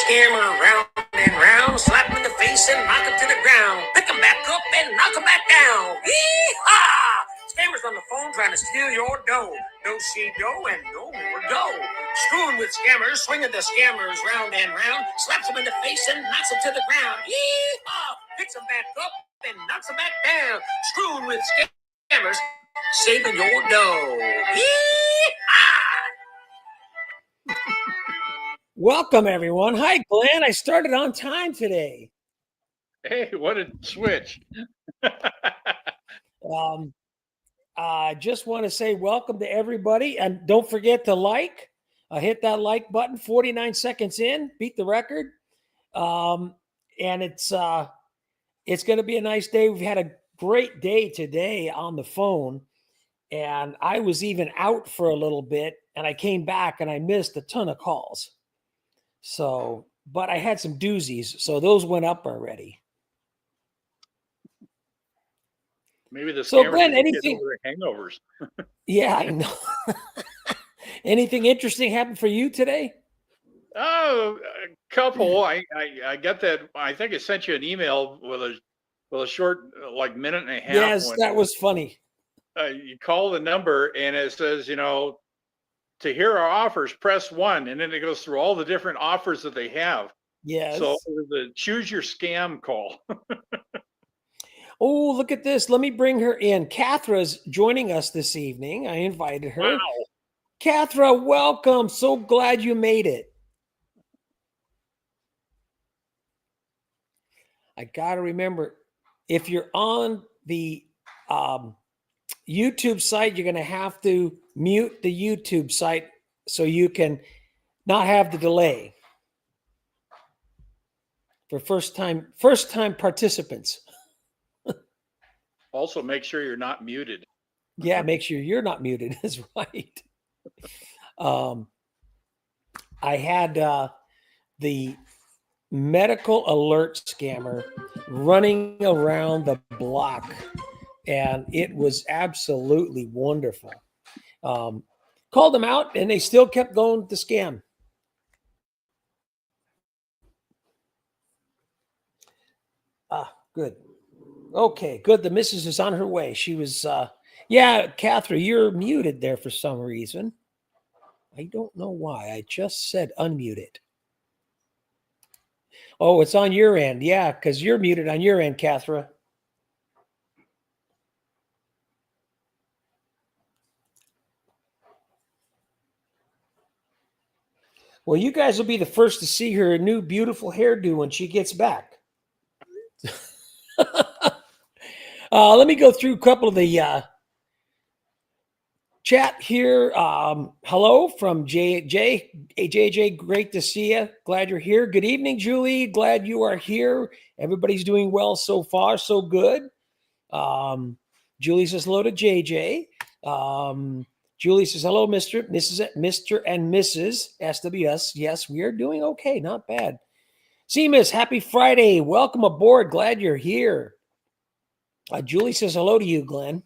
scammer round and round, slap him in the face and knock him to the ground. Pick him back up and knock him back down. Yee-haw! Scammers on the phone trying to steal your dough. No see dough and no more dough. Screwing with scammers, swinging the scammers round and round, slaps him in the face and knocks him to the ground. Yee-haw! Picks him back up and knocks him back down. Screwing with scammers, saving your dough. Yee-haw! Welcome, everyone. Hi, Glenn. I started on time today. Hey, what a switch. I just want to say welcome to everybody. And don't forget to hit that like button. 49 seconds in, beat the record. And it's going to be a nice day. We've had a great day today on the phone. And I was even out for a little bit. And I came back and I missed a ton of calls. So, but I had some doozies, so those went up already. Maybe the so scammers Glenn, get anything over their hangovers. Yeah, I know. Anything interesting happened for you today? Oh, a couple. I got that. I think I sent you an email with a short, like minute and a half. Yes, that was funny. You call the number and it says, to hear our offers, press 1, and then it goes through all the different offers that they have. Yes. So the choose your scam call. Oh, look at this. Let me bring her in. Cathra's joining us this evening. I invited her. Wow. Cathra, welcome. So glad you made it. I got to remember, if you're on the YouTube site, you're going to have to mute the YouTube site so you can not have the delay for first time participants. Also, make sure you're not muted. Yeah, make sure you're not muted. Is right. I had the medical alert scammer running around the block, and it was absolutely wonderful. Called them out, and they still kept going to scam. Good. Okay, good. The missus is on her way. She was, Catherine, you're muted there for some reason. I don't know why. I just said unmute it. Oh, it's on your end. Yeah, because you're muted on your end, Catherine. Well, you guys will be the first to see her new beautiful hairdo when she gets back. Let me go through a couple of the chat here. Hello from JJ. Hey, JJ, great to see you. Glad you're here. Good evening, Julie. Glad you are here. Everybody's doing well so far. So good. Julie says hello to JJ. Julie says, hello, Mr. and Mrs. SWS. Yes, we are doing okay. Not bad. Seamus, happy Friday. Welcome aboard. Glad you're here. Julie says hello to you, Glenn.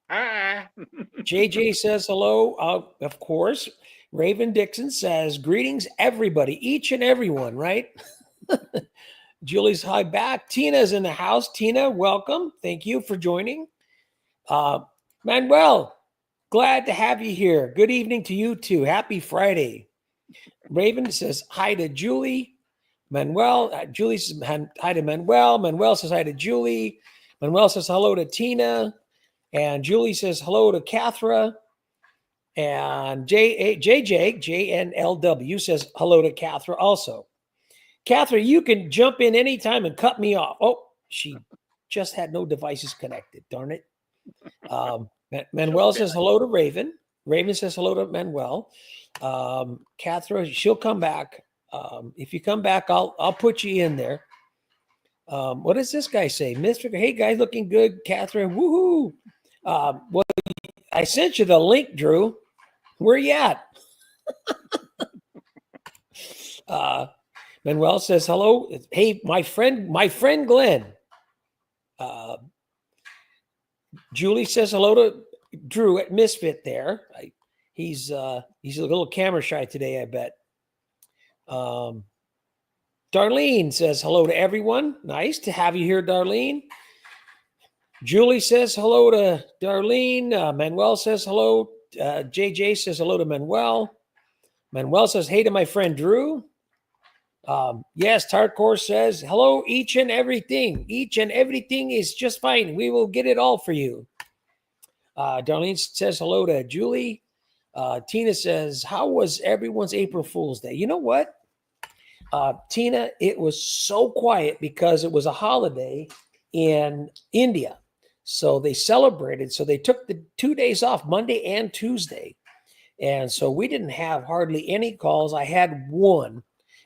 Hi. JJ says hello. Of course. Raven Dixon says, greetings, everybody, each and everyone, right? Julie's hi back. Tina's in the house. Tina, welcome. Thank you for joining. Manuel, glad to have you here. Good evening to you too. Happy Friday. Raven says hi to Julie. Manuel, Julie says hi to Manuel. Manuel says hi to Julie. Manuel says hello to Tina. And Julie says hello to Cathra. And JNLW says hello to Cathra also. Cathra, you can jump in anytime and cut me off. Oh, she just had no devices connected. Darn it. Manuel says hello to Raven. Raven says hello to Manuel. Cathra, she'll come back. If you come back, I'll put you in there. What does this guy say? Mr. Hey, guy, looking good. Catherine, woohoo. Well, I sent you the link, Drew. Where you at? Manuel says hello. Hey, my friend Glenn. Julie says hello to Drew at Misfit there. He's a little camera shy today, I bet. Darlene says hello to everyone. Nice to have you here, Darlene. Julie says hello to Darlene. Manuel says hello. JJ says hello to Manuel. Manuel says hey to my friend Drew. Yes, Tarkor says hello, each and everything. Each and everything is just fine. We will get it all for you. Darlene says hello to Julie. Tina says, how was everyone's April Fool's Day? You know what? Tina, it was so quiet because it was a holiday in India. So they celebrated. So they took the 2 days off, Monday and Tuesday. And so we didn't have hardly any calls. I had one,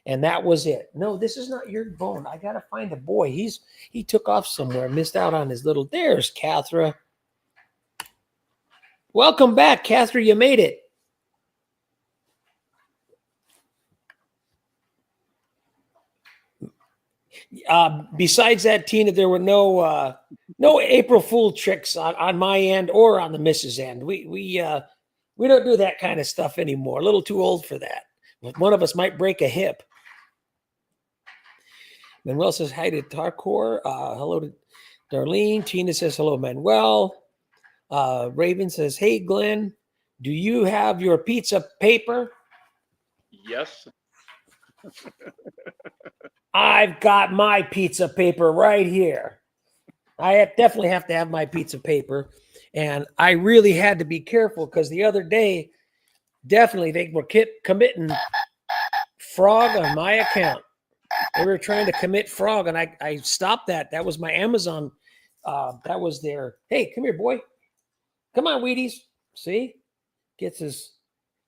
and that was it. No, this is not your phone. I got to find a boy. He took off somewhere, missed out on his little. There's Catherine. Welcome back, Catherine. You made it. Besides that, Tina, there were no April Fool tricks on my end or on the missus' end. We don't do that kind of stuff anymore. A little too old for that. One of us might break a hip. Manuel says hi to Tarkor. Hello to Darlene. Tina says hello, Manuel. Raven says, hey, Glenn, do you have your pizza paper? Yes. I've got my pizza paper right here. I definitely have to have my pizza paper. And I really had to be careful because the other day, definitely they were committing fraud on my account. They were trying to commit fraud, and I stopped that. That was my Amazon. That was their, hey, come here, boy. Come on, Wheaties. See? Gets his,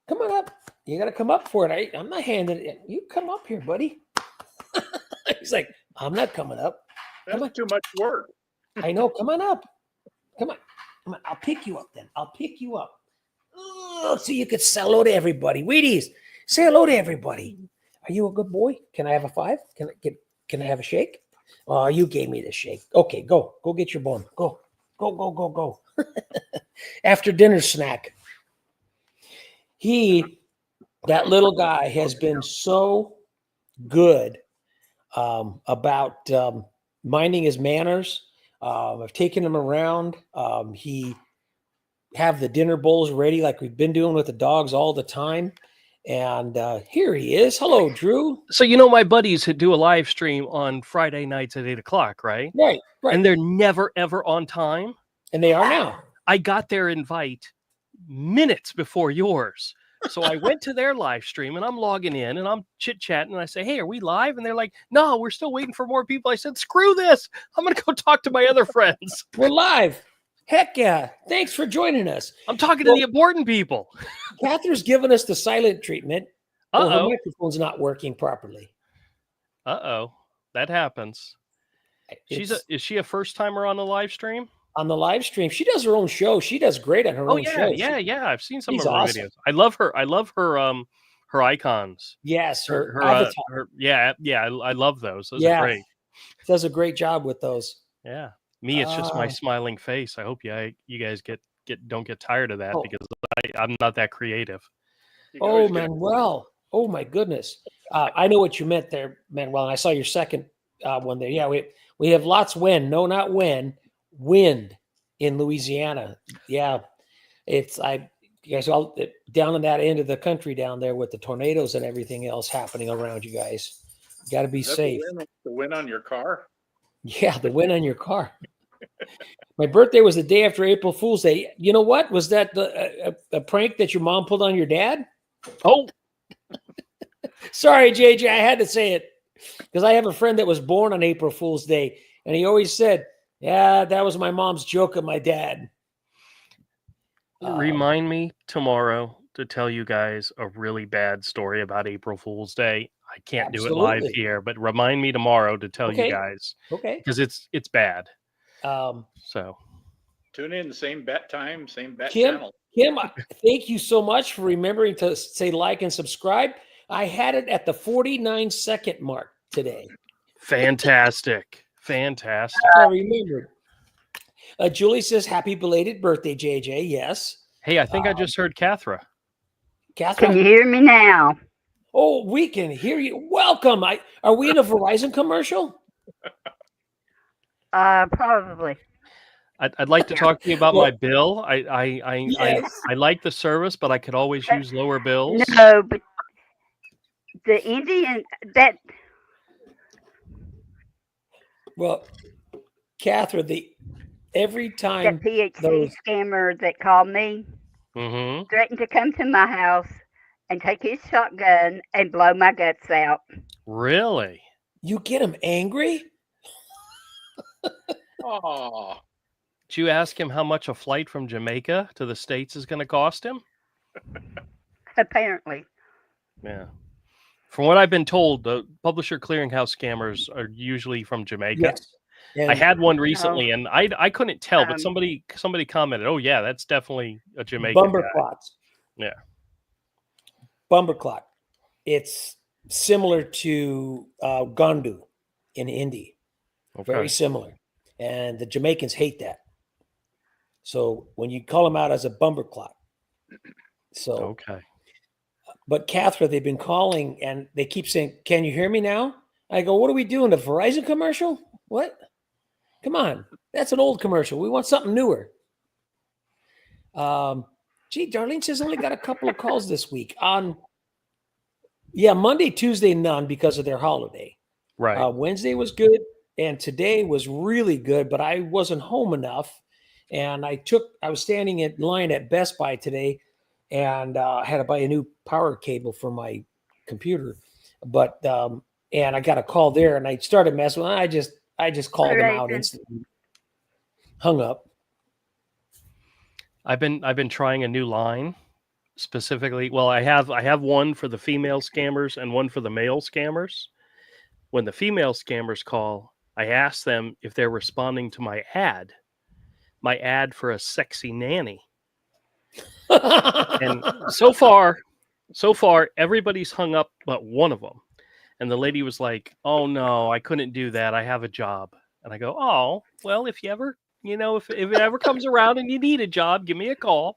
come on up. You got to come up for it. I'm not handing it. You come up here, buddy. He's like, I'm not coming up. That's too much work. I know. Come on up. Come on. Come on. I'll pick you up then. I'll pick you up. Oh, so you could say hello to everybody. Wheaties, say hello to everybody. Are you a good boy? Can I have a 5? Can I have a shake? Oh, you gave me the shake. Okay, go. Go get your bone. Go. Go. After dinner snack. That little guy has been so good about minding his manners. I've taken him around. He have the dinner bowls ready like we've been doing with the dogs all the time. And here he is. Hello, Drew. So, you know, my buddies who do a live stream on Friday nights at 8 o'clock, right? Right. And they're never, ever on time. And they are now. I got their invite minutes before yours. So I went to their live stream and I'm logging in and I'm chit-chatting and I say, hey, are we live? And they're like, no, we're still waiting for more people. I said, screw this. I'm going to go talk to my other friends. We're live. Heck yeah. Thanks for joining us. I'm talking to the important people. Catherine's given us the silent treatment. Uh-oh. Her microphone's not working properly. Uh-oh. That happens. Is she a first-timer on the live stream? On the live stream. She does her own show. She does great on her own show. Yeah. I've seen some of her awesome. videos. I love her icons. Yes, her avatar. I love those. Those are great. Does a great job with those. Yeah. Me, it's just my smiling face. I hope you guys don't get tired of that because I'm not that creative. Oh, Manuel. Oh my goodness. I know what you meant there, Manuel. And I saw your second one there. Yeah, we have lots wind. No, not wind in Louisiana. Yeah. You guys all down in that end of the country down there with the tornadoes and everything else happening around you guys. You got to be safe. The wind on your car? Yeah, the wind on your car. My birthday was the day after April Fool's Day. You know what? Was that a prank that your mom pulled on your dad? Oh, sorry, JJ. I had to say it because I have a friend that was born on April Fool's Day, and he always said, yeah, that was my mom's joke at my dad. Remind me tomorrow to tell you guys a really bad story about April Fool's Day. I can't do it live here, but remind me tomorrow to tell you guys. Okay. Because it's bad. So tune in, same bet time, same bet Kim, channel. Kim, thank you so much for remembering to say like and subscribe. I had it at the 49-second mark today. Fantastic. I remembered. Julie says, happy belated birthday, JJ. Yes. Hey, I think I just heard Catherine. Catherine. Can you hear me now? Oh, we can hear you. Welcome. Are we in a Verizon commercial? Probably. I'd like to Yeah. talk to you about Well, my bill. yes. I like the service, but I could always use lower bills. No, but the Indian that Well, Catherine, every that time PhD those scammer that called me Mm-hmm. threatened to come to my house and take his shotgun and blow my guts out. Really? you get them angry. Oh, Did you ask him how much a flight from Jamaica to the States is going to cost him? Apparently, Yeah. From what I've been told, the publisher clearinghouse scammers are usually from Jamaica. Yes. I And had one recently, and I couldn't tell, but Um, somebody commented, "Oh yeah, that's definitely a Jamaican Bumper guy." clots. Yeah. Bumper clot. It's similar to Gandu in India. Very Okay. similar. And the Jamaicans hate that. So when you call them out as a bumper clot. So, Okay. but Catherine, they've been calling and they keep saying, "Can you hear me now?" I go, "What are we doing? A Verizon commercial? What? Come on. That's an old commercial. We want something newer." Gee, Darlene says only got a couple of calls this week on, Monday, Tuesday, none because of their holiday. Right. Wednesday was good, and today was really good, but I wasn't home enough, and I was standing in line at Best Buy today, and had to buy a new power cable for my computer, but and I got a call there, and I started messing with. I just called them out Verizon. instantly, hung up. I've been trying a new line specifically. Well, I have one for the female scammers and one for the male scammers. When the female scammers call, I ask them if they're responding to my ad for a sexy nanny. And so far everybody's hung up but one of them. And the lady was like, "Oh no, I couldn't do that. I have a job." And I go, "Oh, well, if you ever, if it ever comes around and you need a job, give me a call."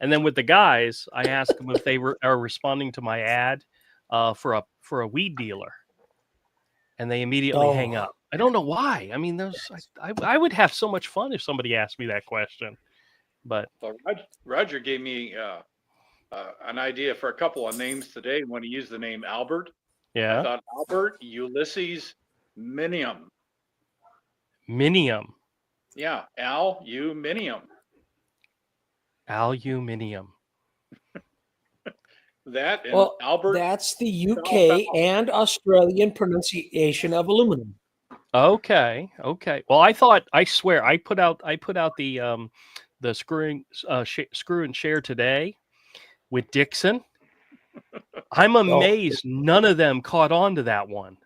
And then with the guys, I ask them if they are responding to my ad for a weed dealer, and they immediately hang Oh. up. I don't know why. I mean, I would have so much fun if somebody asked me that question. But well, Roger gave me an idea for a couple of names today when he used the name Albert. I yeah, thought Albert Ulysses Minium. Minium, Yeah, Aluminium. aluminium. That and Well, Albert. that's the UK and Australian pronunciation of aluminum. Okay. Well, I swear, I put out the screw and share today with Dixon. I'm amazed none of them caught on to that one.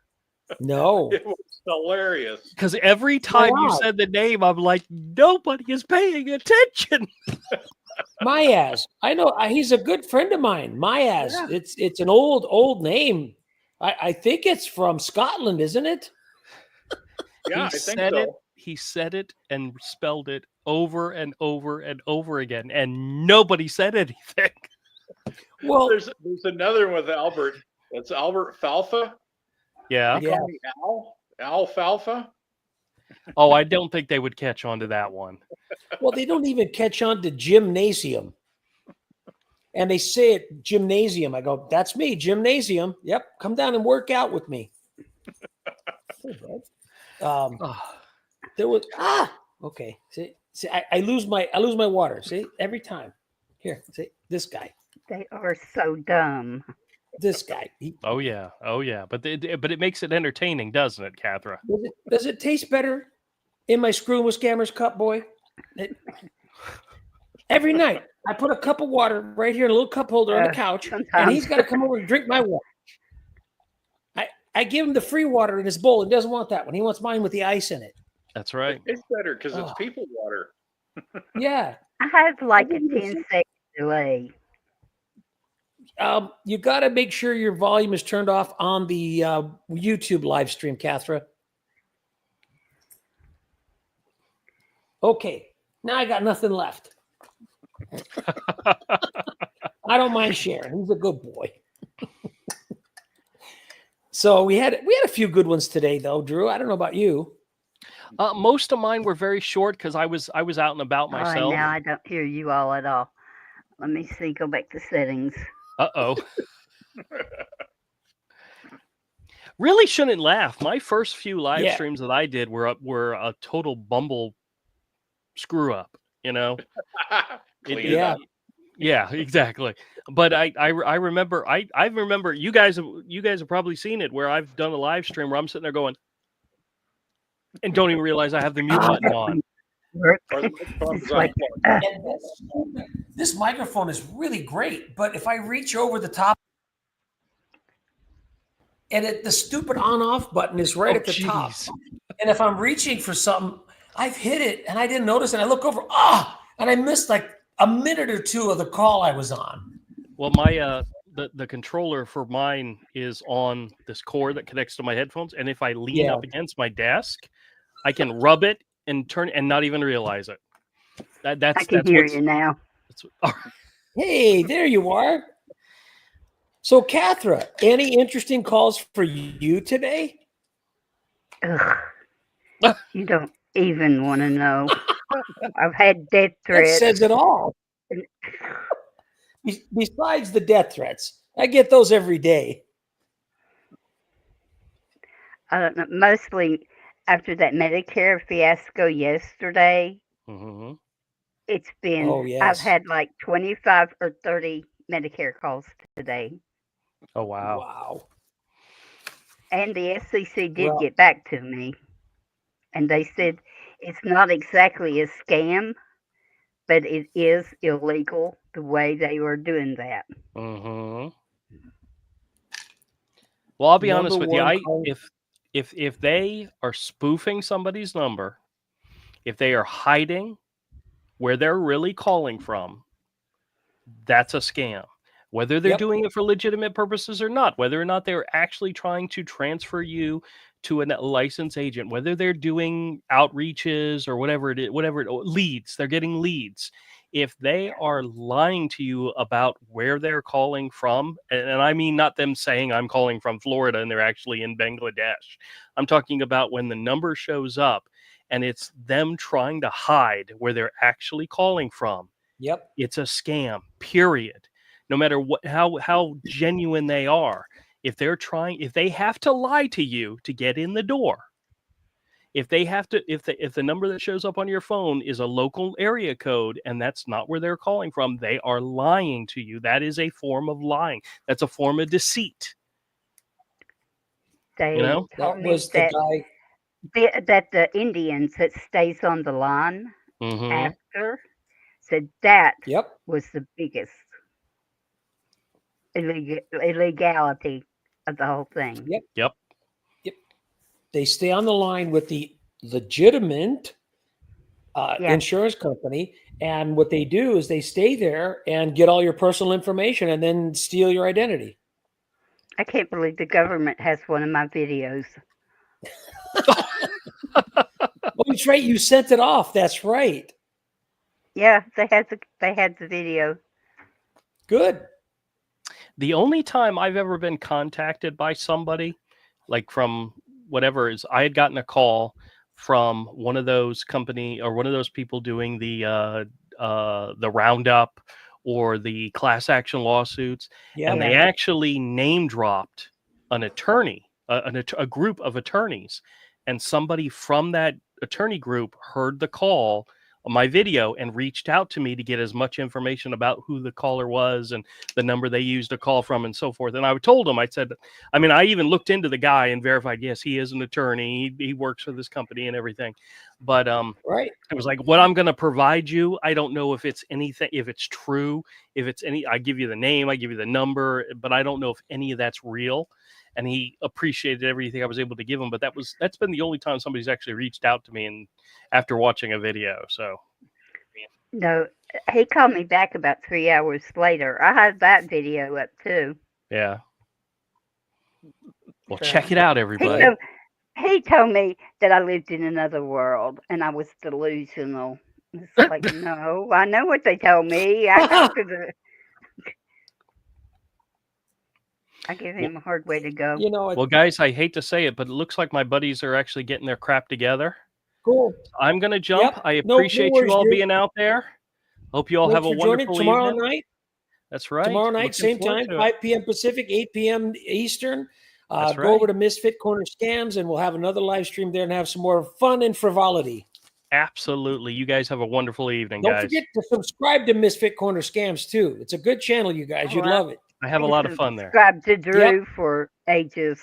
No. It was hilarious. Because every time you Wow. said the name, I'm like, nobody is paying attention. Mayaz. I know he's a good friend of mine. Mayaz. Yeah. It's an old name. I think it's from Scotland, isn't it? Yeah, I think so. He said it and spelled it over and over and over again, and nobody said anything. Well, There's another one with Albert. It's Albert Falfa. Yeah. They call me Alfalfa. Oh, I don't think they would catch on to that one. well, they don't even catch on to gymnasium. And they say it gymnasium. I go, "That's me, gymnasium. Yep, come down and work out with me." There was okay. See, I lose my water. See, every time. Here, see this guy. they are so dumb. This guy. Oh yeah. But it makes it entertaining, doesn't it, Catherine? Does it taste better in my Screwing with Scammers cup, boy? Every night, I put a cup of water right here in a little cup holder on the couch, and sometimes. he's got to come over and drink my water. I give him the free water in his bowl. He doesn't want that one. He wants mine with the ice in it. That's right. It's better because it's people water. Yeah. I have like a 10-second delay. You got to make sure your volume is turned off on the YouTube live stream, Catherine. Okay. Now I got nothing left. I don't mind sharing. He's a good boy. So we had a few good ones today, though, Drew. I don't know about you. Most of mine were very short because I was out and about All right, myself. now I don't hear you all at all. Let me see. Go back to settings. Uh-oh. Really shouldn't laugh. My first few live Yeah. streams that I did were a total bumble screw up, you know. Clean Yeah. it up. Yeah, exactly. But I remember I remember you guys have probably seen it where I've done a live stream where I'm sitting there going and don't even realize I have the mute button on. Work. Or the microphone It's is like, unplugged. And this microphone is really great, but if I reach over the top, and the stupid on-off button is right Oh, at the top, jeez. and if I'm reaching for something, I've hit it and I didn't notice, and I look over, and I missed like a minute or two of the call I was on. Well, my the controller for mine is on this cord that connects to my headphones, and if I lean Yeah. up against my desk, I can rub it and turn and not even realize it. That's I can hear you now. all right. Hey, there you are. So, Cathra, any interesting calls for you today? Ugh. You don't even want to know. I've had death That threats. says it all. Besides the death threats, I get those every day. I don't know. Mostly after that Medicare fiasco yesterday, Mm-hmm. it's been. Oh, I've yes. had like 25 or 30 Medicare calls today, Oh wow. Wow. and the SEC did Well- get back to me, and they said it's not exactly a scam, but it is illegal the way they were doing that. Mm-hmm. Well, I'll be honest Number with you. one call- If they are spoofing somebody's number, if they are hiding where they're really calling from, that's a scam. Whether they're Yep. doing it for legitimate purposes or not, whether or not they're actually trying to transfer you to a licensed agent, whether they're doing outreaches or whatever it is, leads, they're getting leads. If they are lying to you about where they're calling from, and I mean not them saying I'm calling from Florida and they're actually in Bangladesh. I'm talking about when the number shows up and it's them trying to hide where they're actually calling from. Yep. It's a scam, period. No matter how genuine they are. If they have to lie to you to get in the door, if the number that shows up on your phone is a local area code and that's not where they're calling from, they are lying to you. That is a form of lying. That's a form of deceit. They You know? told That me was the guy. that the Indians that stays on the line Mm-hmm. after said that Yep. was the biggest illegality of the whole thing. Yep. They stay on the line with the legitimate Yeah. insurance company, and what they do is they stay there and get all your personal information and then steal your identity. I can't believe the government has one of my videos. Oh, that's right. You sent it off. That's right. Yeah, they had the video. Good. The only time I've ever been contacted by somebody, like from whatever, is I had gotten a call from one of those company or one of those people doing the roundup or the class action lawsuits, Yeah. and they actually name dropped an attorney, a group of attorneys, and somebody from that attorney group heard the call on my video and reached out to me to get as much information about who the caller was and the number they used to call from and so forth. And I told them, I said, I mean, I even looked into the guy and verified, yes, he is an attorney. He works for this company and everything. But right. it was like, what I'm going to provide you, I don't know if it's anything, if it's true, if it's any, I give you the name, I give you the number, but I don't know if any of that's real. And he appreciated everything I was able to give him. But that's been the only time somebody's actually reached out to me and after watching a video. So No, he called me back about 3 hours later. I had that video up too. yeah. Well, So- check it out, He everybody. told, he told me that I lived in another world and I was delusional. It's like, no, I know what they told me. I talked to the. I give him a hard way to go. You know, it's Well, guys, I hate to say it, but it looks like my buddies are actually getting their crap together. cool. I'm going to jump. Yep. I No appreciate worries, you all dude. being out there. Hope you all Thanks have a for joining wonderful tomorrow evening. night. That's right. Tomorrow night, Looking same forward time, to it. 5 p.m. Pacific, 8 p.m. Eastern. That's Go over right. to Misfit Corner Scams, and we'll have another live stream there and have some more fun and frivolity. Absolutely. You guys have a wonderful evening, Don't guys. forget to subscribe to Misfit Corner Scams too. It's a good channel, you guys. You'd love it. I have a lot of fun there. Subscribed to Drew for ages.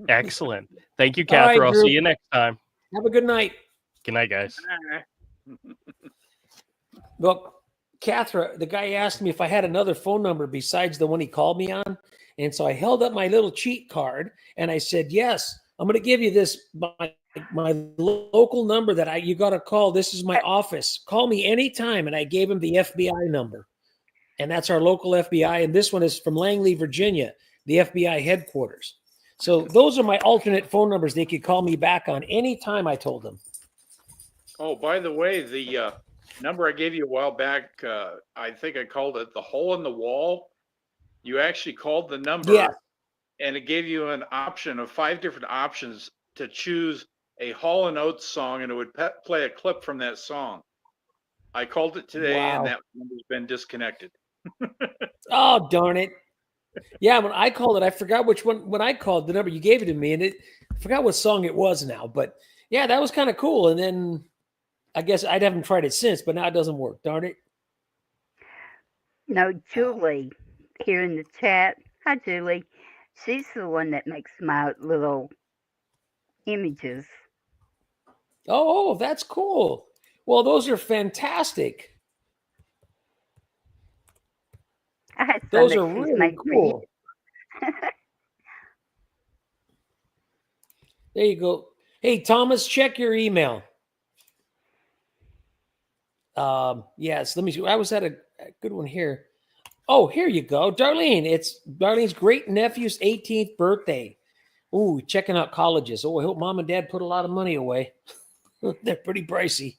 Excellent. Thank you, All right, Catherine. I'll Drew. see you next time. Have a good night. Good night, guys. Well, Catherine, the guy asked me if I had another phone number besides the one he called me on. And so I held up my little cheat card and I said, yes, I'm going to give you this, my local number that you got to call. This is my office. Call me anytime. And I gave him the FBI number. And that's our local FBI. And this one is from Langley, Virginia, the FBI headquarters. So those are my alternate phone numbers. They could call me back on anytime, I told them. Oh, by the way, the number I gave you a while back, I think I called it the hole in the wall. You actually called the number, Yeah. and it gave you an option of 5 different options to choose a Hall & Oates song, and it would play a clip from that song. I called it today, Wow. and that number's been disconnected. Oh, darn it. Yeah, when I called it, I forgot which one. When I called the number, you gave it to me, and I forgot what song it was now. But yeah, that was kind of cool. And then I guess I haven't tried it since, but now it doesn't work. Darn it. No, Julie here in the chat. Hi, Julie. She's the one that makes my little images. Oh, that's cool. Well, those are fantastic. I had some Those that are she's really made for cool. you. There you go. Hey, Thomas, check your email. Yes, let me see. I was at a good one here. Oh, here you go. Darlene. It's Darlene's great nephew's 18th birthday. Ooh, checking out colleges. Oh, I hope mom and dad put a lot of money away. They're pretty pricey.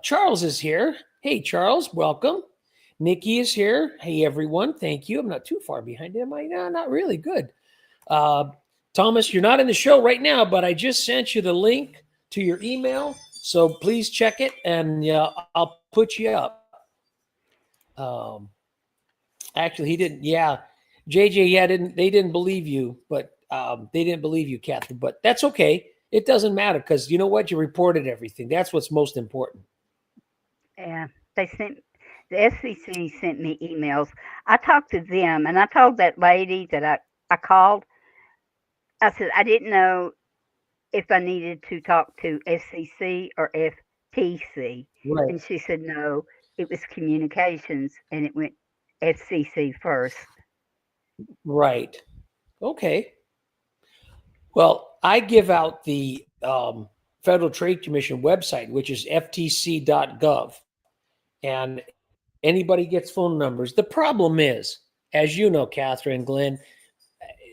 Charles is here. Hey, Charles, welcome. Nikki is here. Hey, everyone. Thank you. I'm not too far behind. Am I? No, not really. Good. Thomas, you're not in the show right now, but I just sent you the link to your email. So please check it, and I'll put you up. Actually, he didn't. Yeah, JJ. Yeah, they didn't believe you, but they didn't believe you, Catherine. But that's okay. It doesn't matter because you know what? You reported everything. That's what's most important. Yeah, the SEC sent me emails. I talked to them, and I told that lady that I called. I said I didn't know if I needed to talk to SEC or FTC, Right. and she said no, it was communications, and it went FCC first. Right. Okay. Well, I give out the Federal Trade Commission website, which is ftc.gov. And anybody gets phone numbers. The problem is, as you know, Catherine and Glenn,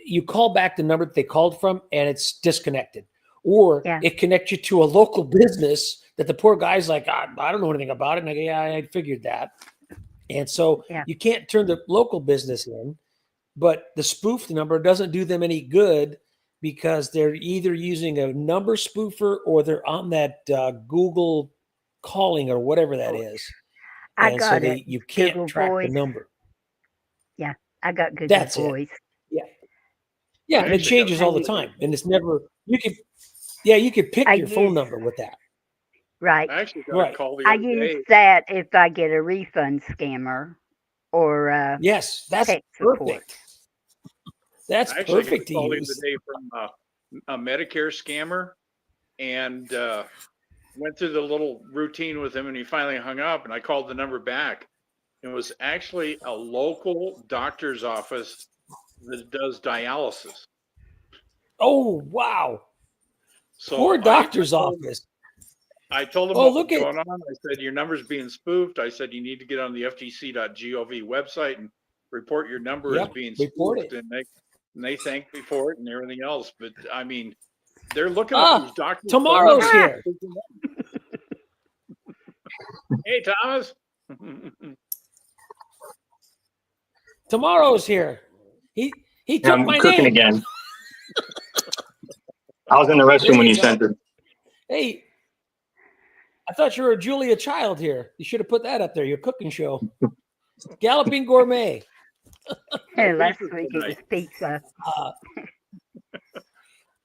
you call back the number that they called from and it's disconnected. Or it connects you to a local business that the poor guy's like, I don't know anything about it. And I go, yeah, I figured that. And so you can't turn the local business in, but the spoofed number doesn't do them any good because they're either using a number spoofer or they're on that Google calling or whatever that is. I got so it. You can't Google track Voice. the number. Yeah, I got Google That's Voice. Yeah, and it changes all the time. And it's never, you could pick your phone number with that. Right. I actually got a call the I other use day. that if I get a refund scammer or yes, that's tech perfect. support. That's I actually perfect got a call to the use. other day from a Medicare scammer, and went through the little routine with him, and he finally hung up, and I called the number back. It was actually a local doctor's office that does dialysis. Oh, wow. So Poor doctor's office. I told him what was going on. I said, your number's being spoofed. I said, you need to get on the ftc.gov website and report your number as being spoofed. And they thanked me for it and everything else. But I mean, they're looking at these doctors. Tomorrow's here. Hey, Thomas. Tomorrow's here. He Yeah, took I'm my cooking name. again. I was in the restroom when you sent it. Hey, I thought you were a Julia Child here. You should have put that up there. Your cooking show, Galloping Gourmet. Last week it was pizza.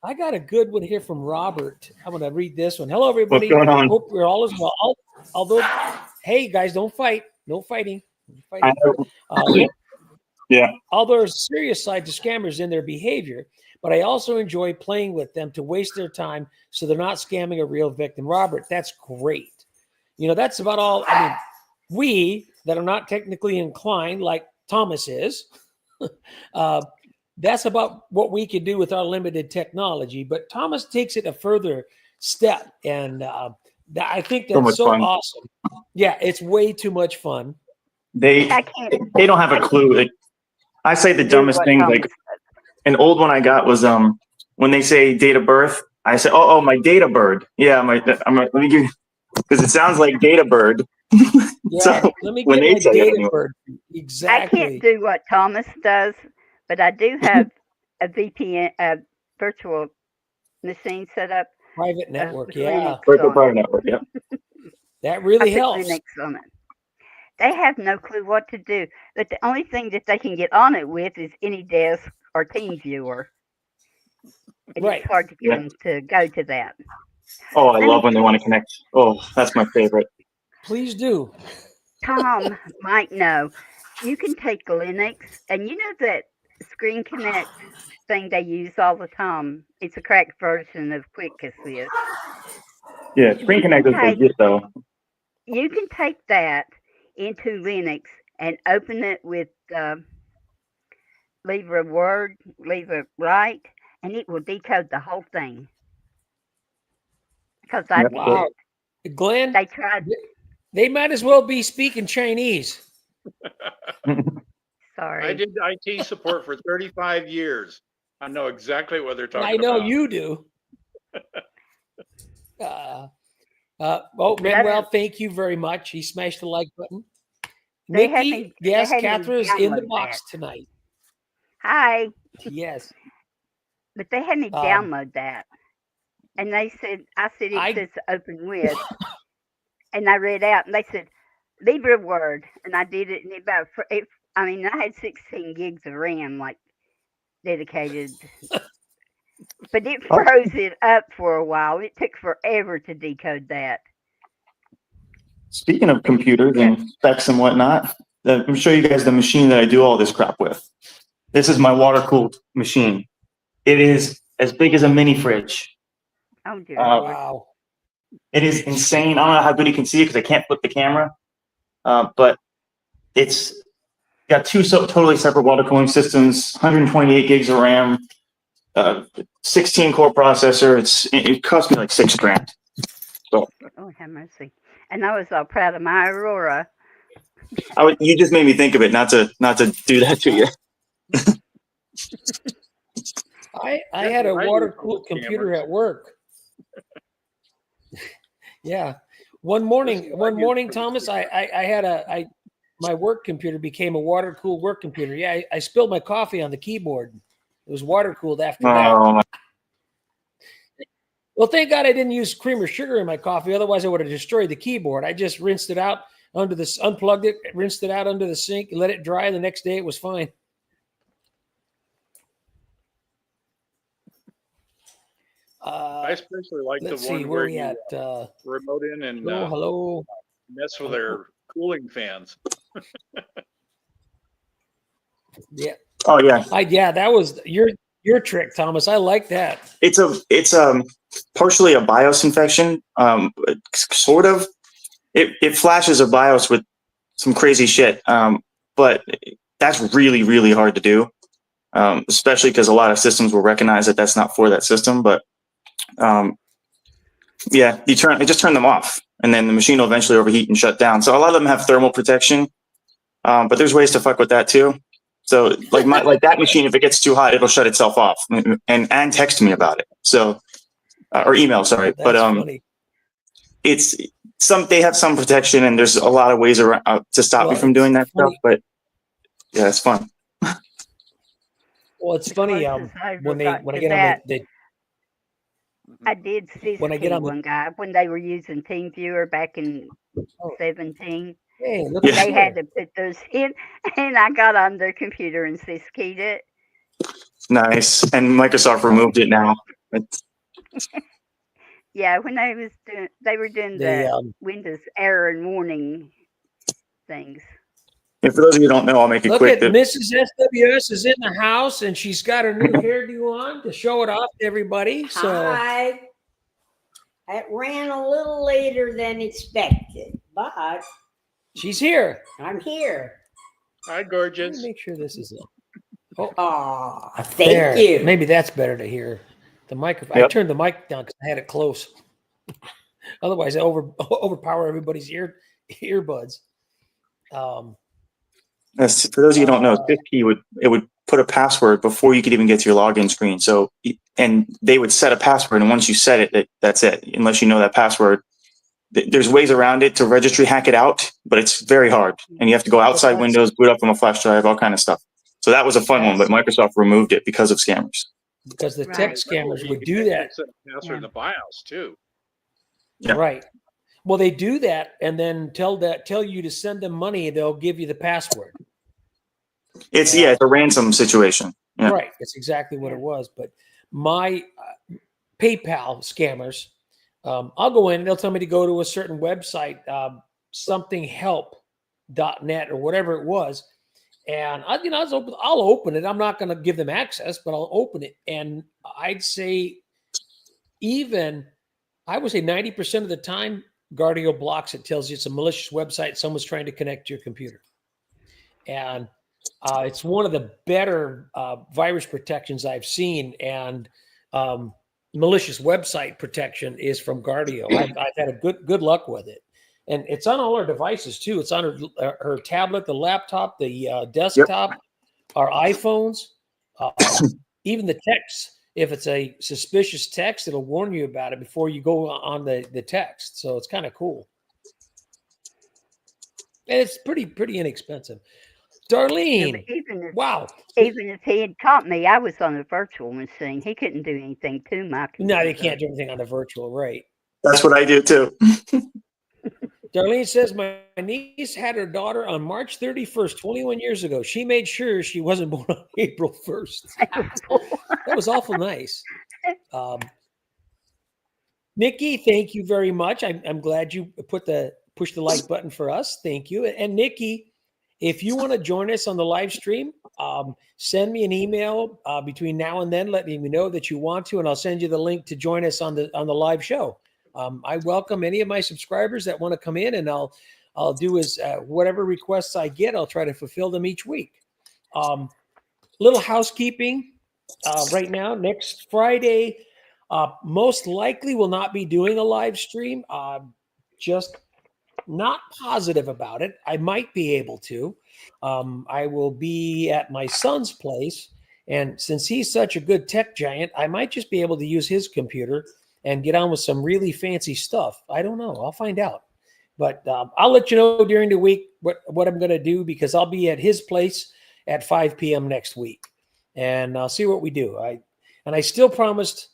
I got a good one here from Robert. I'm going to read this one. Hello, everybody. What's going on? Hope we're all as well. Although, hey, guys, don't fight. No fighting. No I fighting. know. Yeah. Although there's a serious side to scammers in their behavior, but I also enjoy playing with them to waste their time so they're not scamming a real victim. Robert, that's great. You know, that's about all. I mean, we that are not technically inclined, like Thomas is, that's about what we can do with our limited technology. But Thomas takes it a further step, and I think So that's much so fun. awesome. Yeah, it's way too much fun. They don't have a clue. Like, I say the dumbest thing. Like an old one I got was when they say date of birth, I say, oh, my data bird. Yeah, let me give you, because it sounds like data bird. Yeah, So let me when get they my say it, data anyway. bird. I Exactly. can't do what Thomas does, but I do have a VPN, a virtual machine set up. Private network. with Yeah, Linux Virtual on private it. network. Yeah. that I really put helps. Linux on it. They have no clue what to do, but the only thing that they can get on it with is AnyDesk or TeamViewer. And Right. it's hard to get Yeah. them to go to that. Oh, I Let love me when they want to connect. Oh, that's my favorite. Please do. Tom might know. You can take Linux, and you know that Screen Connect thing they use all the time. It's a cracked version of Quick Assist. Yeah, Screen Connect is legit though. You can take that into Linux and open it with leave a word, leave a right, and it will decode the whole thing. Because I Yep. did Wow. it. Glenn, They tried. they might as well be speaking Chinese. Sorry. I did IT support for 35 years. I know exactly what they're talking I know about. you do. But Manuel, thank you very much. He smashed the like button. They had Nikki, me- they yes, had me Catherine is in the download box that. tonight. Hi. Yes. But they had me download that. And they said, it says open with. And I read out, and they said, leave a word. And I did it, and I had 16 gigs of RAM, like, dedicated. But it froze it up for a while. It took forever to decode that. Speaking of computers and specs and whatnot, let me show you guys the machine that I do all this crap with. This is my water-cooled machine. It is as big as a mini fridge. Oh, dear. Wow. It is insane. I don't know how good you can see it because I can't flip the camera, but it's got two totally separate water cooling systems, 128 gigs of RAM, 16 core processor. It cost me like $6,000. So, Oh, have mercy. And I was all proud of my Aurora. you just made me think of it, not to do that to you. I had a water-cooled computer at work. Yeah. One morning, Thomas, I had my work computer became a water-cooled work computer. Yeah, I spilled my coffee on the keyboard. It was water-cooled after that. Well, thank God I didn't use cream or sugar in my coffee. Otherwise, I would have destroyed the keyboard. I just rinsed it out unplugged it, rinsed it out under the sink, let it dry. The next day, it was fine. I especially like the Let's see, one where where we you at? remote in and Hello. mess with their cooling fans. Yeah. Oh yeah. Yeah, that was your trick, Thomas. I like that. It's partially a BIOS infection, sort of. It flashes a BIOS with some crazy shit, but that's really, really hard to do, especially because a lot of systems will recognize that that's not for that system. But yeah, just turn them off, and then the machine will eventually overheat and shut down. So a lot of them have thermal protection, but there's ways to fuck with that too. So like that machine, if it gets too hot, it'll shut itself off and text me about it. So or email, sorry. That's but funny. they have some protection, and there's a lot of ways around to stop you from doing that stuff. But yeah, it's fun. Well, it's The funny. closest I ever When got I to get on that, the I did when I get Siskey on the one guy when they were using TeamViewer back in oh, 17. hey, look Yeah. at They had here. to put those in, and I got on their computer and Siskeyed it. Nice. And Microsoft removed it now. It's- Yeah, when they were doing They the Windows error and warning things. and for those of you who don't know, I'll make it look quick. at Mrs. SWS is in the house and she's got her new hairdo on to show it off to everybody. So Hi. It ran a little later than expected, but she's here. I'm here. Hi, Let me gorgeous. make sure this is on. Oh, There. thank you. Maybe that's better to hear. The microphone. I Yep. turned the mic down because I had it close. Otherwise, I overpower everybody's earbuds. For those of you who don't know, Siskey would put a password before you could even get to your login screen. So, and they would set a password, and once you set it, that's it. Unless you know that password, there's ways around it to registry hack it out, but it's very hard, and you have to go outside Windows, boot up from a flash drive, all kind of stuff. So that was a fun one, but Microsoft removed it because of scammers. Because the tech Right. scammers You would can do actually that. set a password in the BIOS too. Yeah. Right. Well, they do that and then tell you to send them money and they'll give you the password. It's Yeah. it's a ransom situation. Yeah. Right. That's exactly what Yeah. it was. But my PayPal scammers, I'll go in and they'll tell me to go to a certain website, somethinghelp.net or whatever it was. And I'll open it. I'm not going to give them access, but I'll open it. And I'd say I would say 90% of the time, Guardio blocks it, tells you it's a malicious website. Someone's trying to connect to your computer. And it's one of the better virus protections I've seen. And malicious website protection is from Guardio. I've had a good luck with it. And it's on all our devices too. It's on her tablet, the laptop, the desktop, our iPhones, even the texts. If it's a suspicious text, it'll warn you about it before you go on the text. So it's kind of cool. And it's pretty inexpensive. Darlene, wow. Even if he had caught me, I was on a virtual machine. He couldn't do anything to my computer. No, they can't do anything on the virtual, right? That's what I do too. Darlene says, my niece had her daughter on March 31st, 21 years ago. She made sure she wasn't born on April 1st. That was awful nice. Nikki, thank you very much. I'm glad you push the like button for us. Thank you. And Nikki, if you want to join us on the live stream, send me an email between now and then, letting me know that you want to, and I'll send you the link to join us on the live show. I welcome any of my subscribers that want to come in, and I'll do as whatever requests I get, I'll try to fulfill them each week. Little housekeeping right now. Next Friday, most likely will not be doing a live stream. Just not positive about it. I might be able to. I will be at my son's place, and since he's such a good tech giant, I might just be able to use his computer and get on with some really fancy stuff. I don't know. I'll find out. But I'll let you know during the week what I'm going to do, because I'll be at his place at 5 p.m. next week. And I'll see what we do. I still promised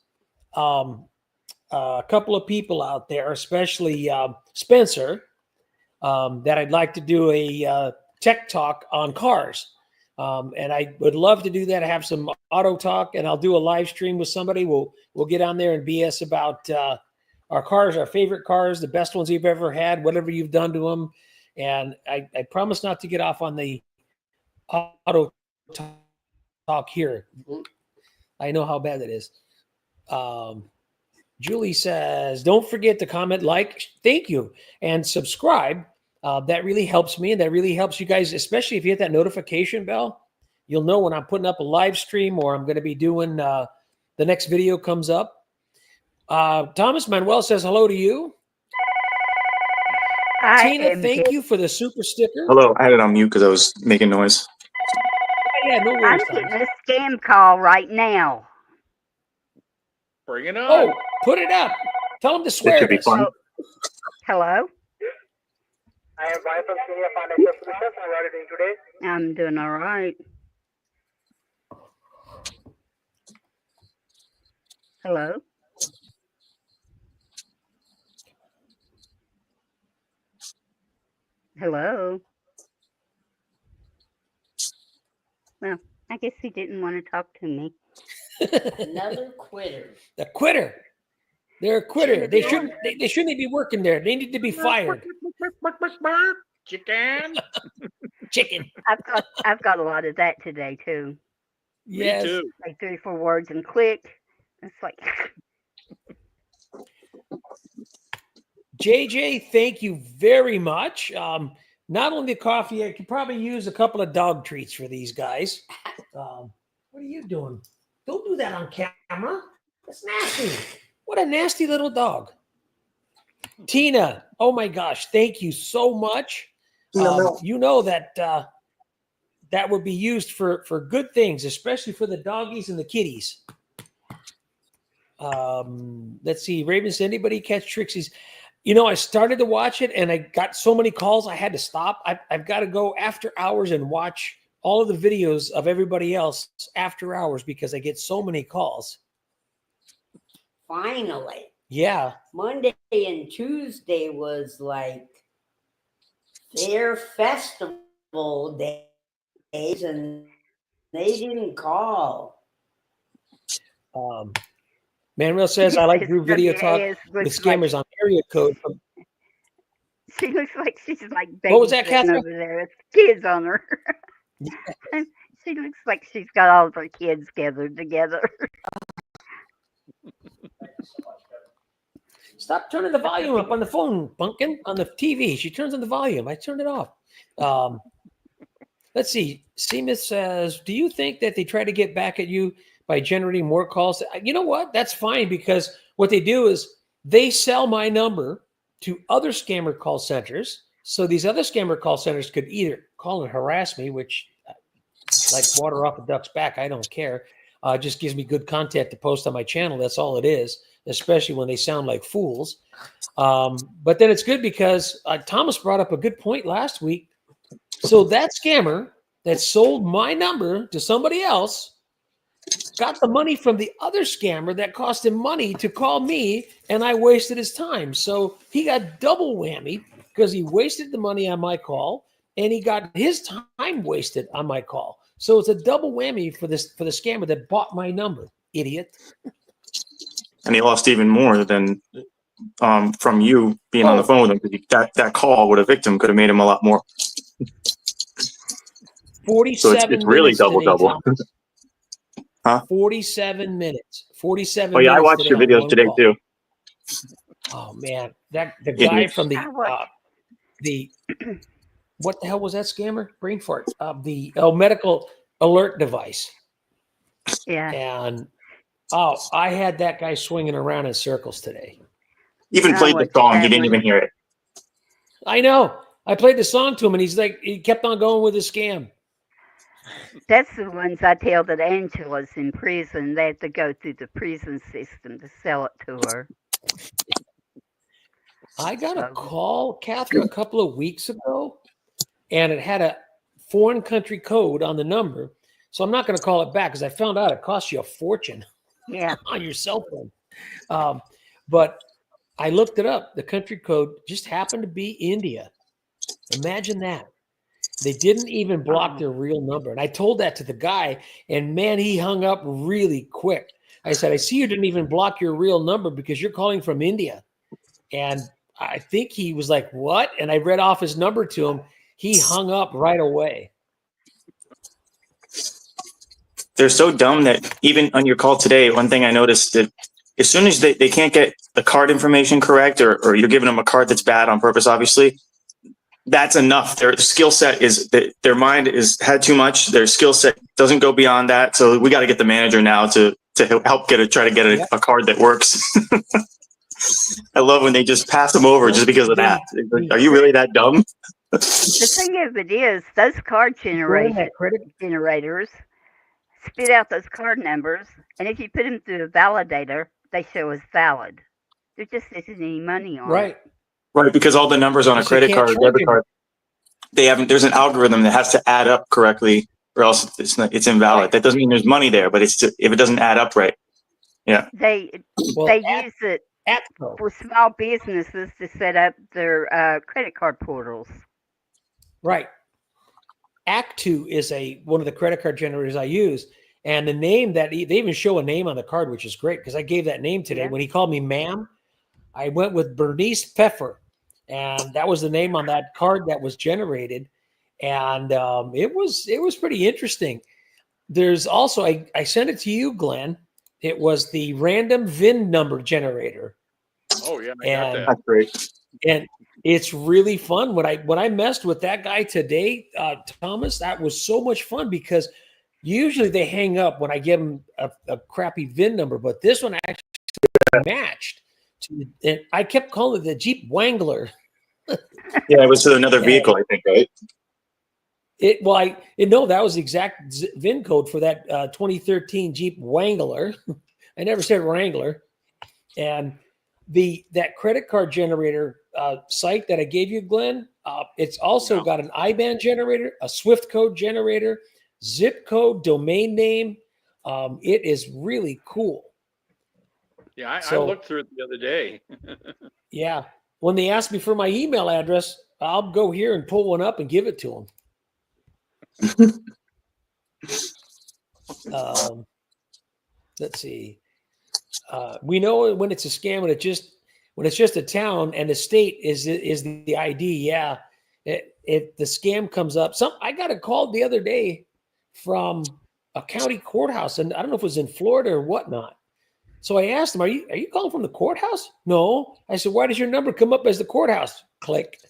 a couple of people out there, especially Spencer, that I'd like to do a tech talk on cars. And I would love to do that. I have some auto talk, and I'll do a live stream with somebody. We'll get on there and BS about our cars, our favorite cars, the best ones you've ever had, whatever you've done to them. And I promise not to get off on the auto talk here. I know how bad it is. Julie says, don't forget to comment, like, thank you, and subscribe. That really helps me, and that really helps you guys, especially if you hit that notification bell. You'll know when I'm putting up a live stream or I'm going to be doing the next video comes up. Thomas Manuel says hello to you. Tina, thank you for the super sticker. Hello, I had it on mute because I was making noise. Yeah, no I'm worries, getting Thomas. a scam call right now. Bring it on. Oh, put it up. Tell them to swear It should at be us. fun. Hello? I am Brian from Senior Financial Solutions. How are you doing today? I'm doing all right. Hello? Hello? Well, I guess he didn't want to talk to me. Another quitter. The quitter. They're a quitter. Shouldn't They be shouldn't. They shouldn't be working there. They need to be fired. Chicken. Chicken. I've got a lot of that today too. Yes. Me too. Like 3 or 4 words and click. It's like JJ, thank you very much. Not only the coffee, I could probably use a couple of dog treats for these guys. What are you doing? Don't do that on camera. That's nasty. What a nasty little dog. Tina, oh my gosh, thank you so much. You know that that would be used for good things, especially for the doggies and the kitties. Let's see. Ravens, anybody catch Trixie's? You know, I started to watch it and I got so many calls I had to stop. I've got to go after hours and watch all of the videos of everybody else after hours because I get so many calls. Finally. Yeah. Monday and Tuesday was like their festival days, and they didn't call. Manuel says, I like group video talk WAS with looks scammers like, on area code. she looks like she's like What was that, babysitting Catherine? over there with kids on her. And she looks like she's got all of her kids gathered together. Stop turning the volume up on the phone, Pumpkin, on the TV. She turns on the volume. I turned it off. Let's see. Seamus says, do you think that they try to get back at you by generating more calls? You know what? That's fine because what they do is they sell my number to other scammer call centers. So these other scammer call centers could either call and harass me, which like water off a duck's back. I don't care. Just gives me good content to post on my channel. That's all it is, especially when they sound like fools. But then it's good because Thomas brought up a good point last week. So that scammer that sold my number to somebody else got the money from the other scammer that cost him money to call me, and I wasted his time. So he got double whammy because he wasted the money on my call, and he got his time wasted on my call. So it's a double whammy for the scammer that bought my number, idiot. And he lost even more than from you being on the phone with him. That call with a victim could have made him a lot more. 47 so it's really minutes double today, double. Huh? 47 minutes. 47 Oh yeah, I minutes watched your on videos one today call. too. Oh man, the guy Idiot. from the what the hell was that scammer? Brain fart. The medical alert device. Yeah. And I had that guy swinging around in circles today. Even I played the watched song. that He didn't one. even hear it. I know. I played the song to him, and he's like, he kept on going with his scam. That's the ones I tell that Angela's in prison. They have to go through the prison system to sell it to her. I got a So- call, Catherine, a couple of weeks ago, and it had a foreign country code on the number. So I'm not going to call it back because I found out it costs you a fortune Yeah. on your cell phone. But I looked it up. The country code just happened to be India. Imagine that. They didn't even block their real number. And I told that to the guy, and man, he hung up really quick. I said, I see you didn't even block your real number because you're calling from India. And I think he was like, what? And I read off his number to him. He hung up right away. They're so dumb that even on your call today, one thing I noticed that as soon as they can't get the card information correct, or you're giving them a card that's bad on purpose, obviously, that's enough. Their skill set is that their mind is had too much. Their skill set doesn't go beyond that. So we got to get the manager now to help try to get a card that works. I love when they just pass them over just because of that. Are you really that dumb? The thing of it is, those card generators spit out those card numbers, and if you put them through a validator, they show as valid. There just isn't any money on it. Right, because all the numbers on a credit card or debit card, there's an algorithm that has to add up correctly, or else it's invalid. That doesn't mean there's money there, but if it doesn't add up right. They Well, they use it ACTO, for small businesses to set up their credit card portals. right. Act2 is one of the credit card generators I use. And the name they even show a name on the card, which is great because I gave that name today. Yeah. When he called me ma'am, I went with Bernice Pfeffer. And that was the name on that card that was generated. And it was pretty interesting. There's also, I sent it to you, Glenn. It was the random VIN number generator. Oh yeah, I got And that. That's great. and it's really fun. When I messed with that guy today, Thomas, that was so much fun because usually they hang up when I give them a crappy VIN number, but this one actually matched. And I kept calling it the Jeep Wrangler. Yeah, it was another vehicle, I think, right? No, that was the exact VIN code for that 2013 Jeep Wrangler. I never said Wrangler. And that credit card generator site that I gave you, Glenn, it's also got an IBAN generator, a Swift code generator, zip code, domain name. It is really cool. Yeah, I looked through it the other day. Yeah. When they ask me for my email address, I'll go here and pull one up and give it to them. Let's see. We know when it's a scam when it's just a town and the state is the ID. Yeah, the scam comes up. I got a call the other day from a county courthouse, and I don't know if it was in Florida or whatnot. So I asked him, "Are you calling from the courthouse?" No. I said, "Why does your number come up as the courthouse?" Click.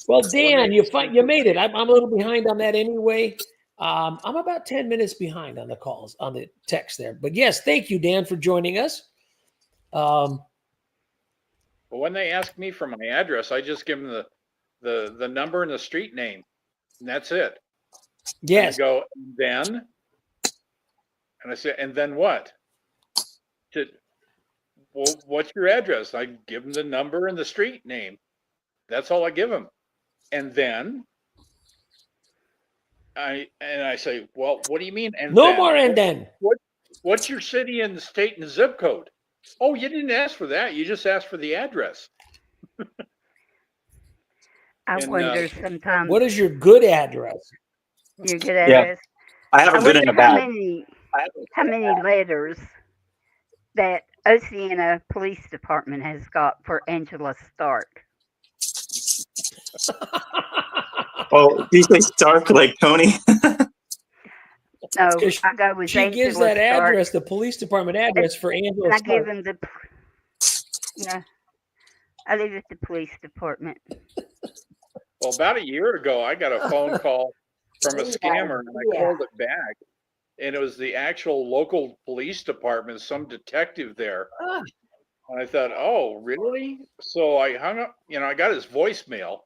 Well, Dan, you made it. I'm a little behind on that anyway. I'm about 10 minutes behind on the calls, on the text there. But yes, thank you, Dan, for joining us. But when they ask me for my address, I just give them the number and the street name, and that's it. Yes. And go, and I say, and then what? Well, what's your address? I give them the number and the street name. That's all I give them. And then I say, well, what do you mean? And no then? more and then. What's your city and the state and the zip code? Oh, you didn't ask for that. You just asked for the address. I wonder sometimes. What is your good address? Your good address? I have a good and a bad. How many letters that Oceana Police Department has got for Angela Stark? Oh, do you say Stark like Tony? No, I go with she Angela gives that Stark, address, the police department address for Angela and I Stark. give them I leave it to the police department. Well, about a year ago, I got a phone call from a scammer, and I called it back, and it was the actual local police department, some detective there. And I thought, oh, really? So I hung up. I got his voicemail.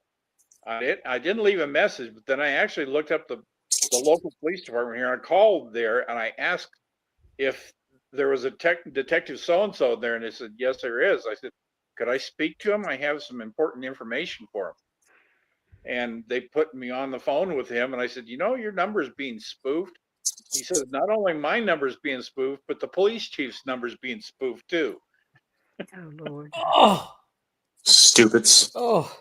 I didn't leave a message, but then I actually looked up the local police department here. I called there and I asked if there was a detective so-and-so there, and they said, yes, there is. I said, could I speak to him? I have some important information for him. And they put me on the phone with him, and I said, your number is being spoofed. He says, not only my number is being spoofed, but the police chief's number is being spoofed too. Oh, Lord. Oh, Stupids. oh.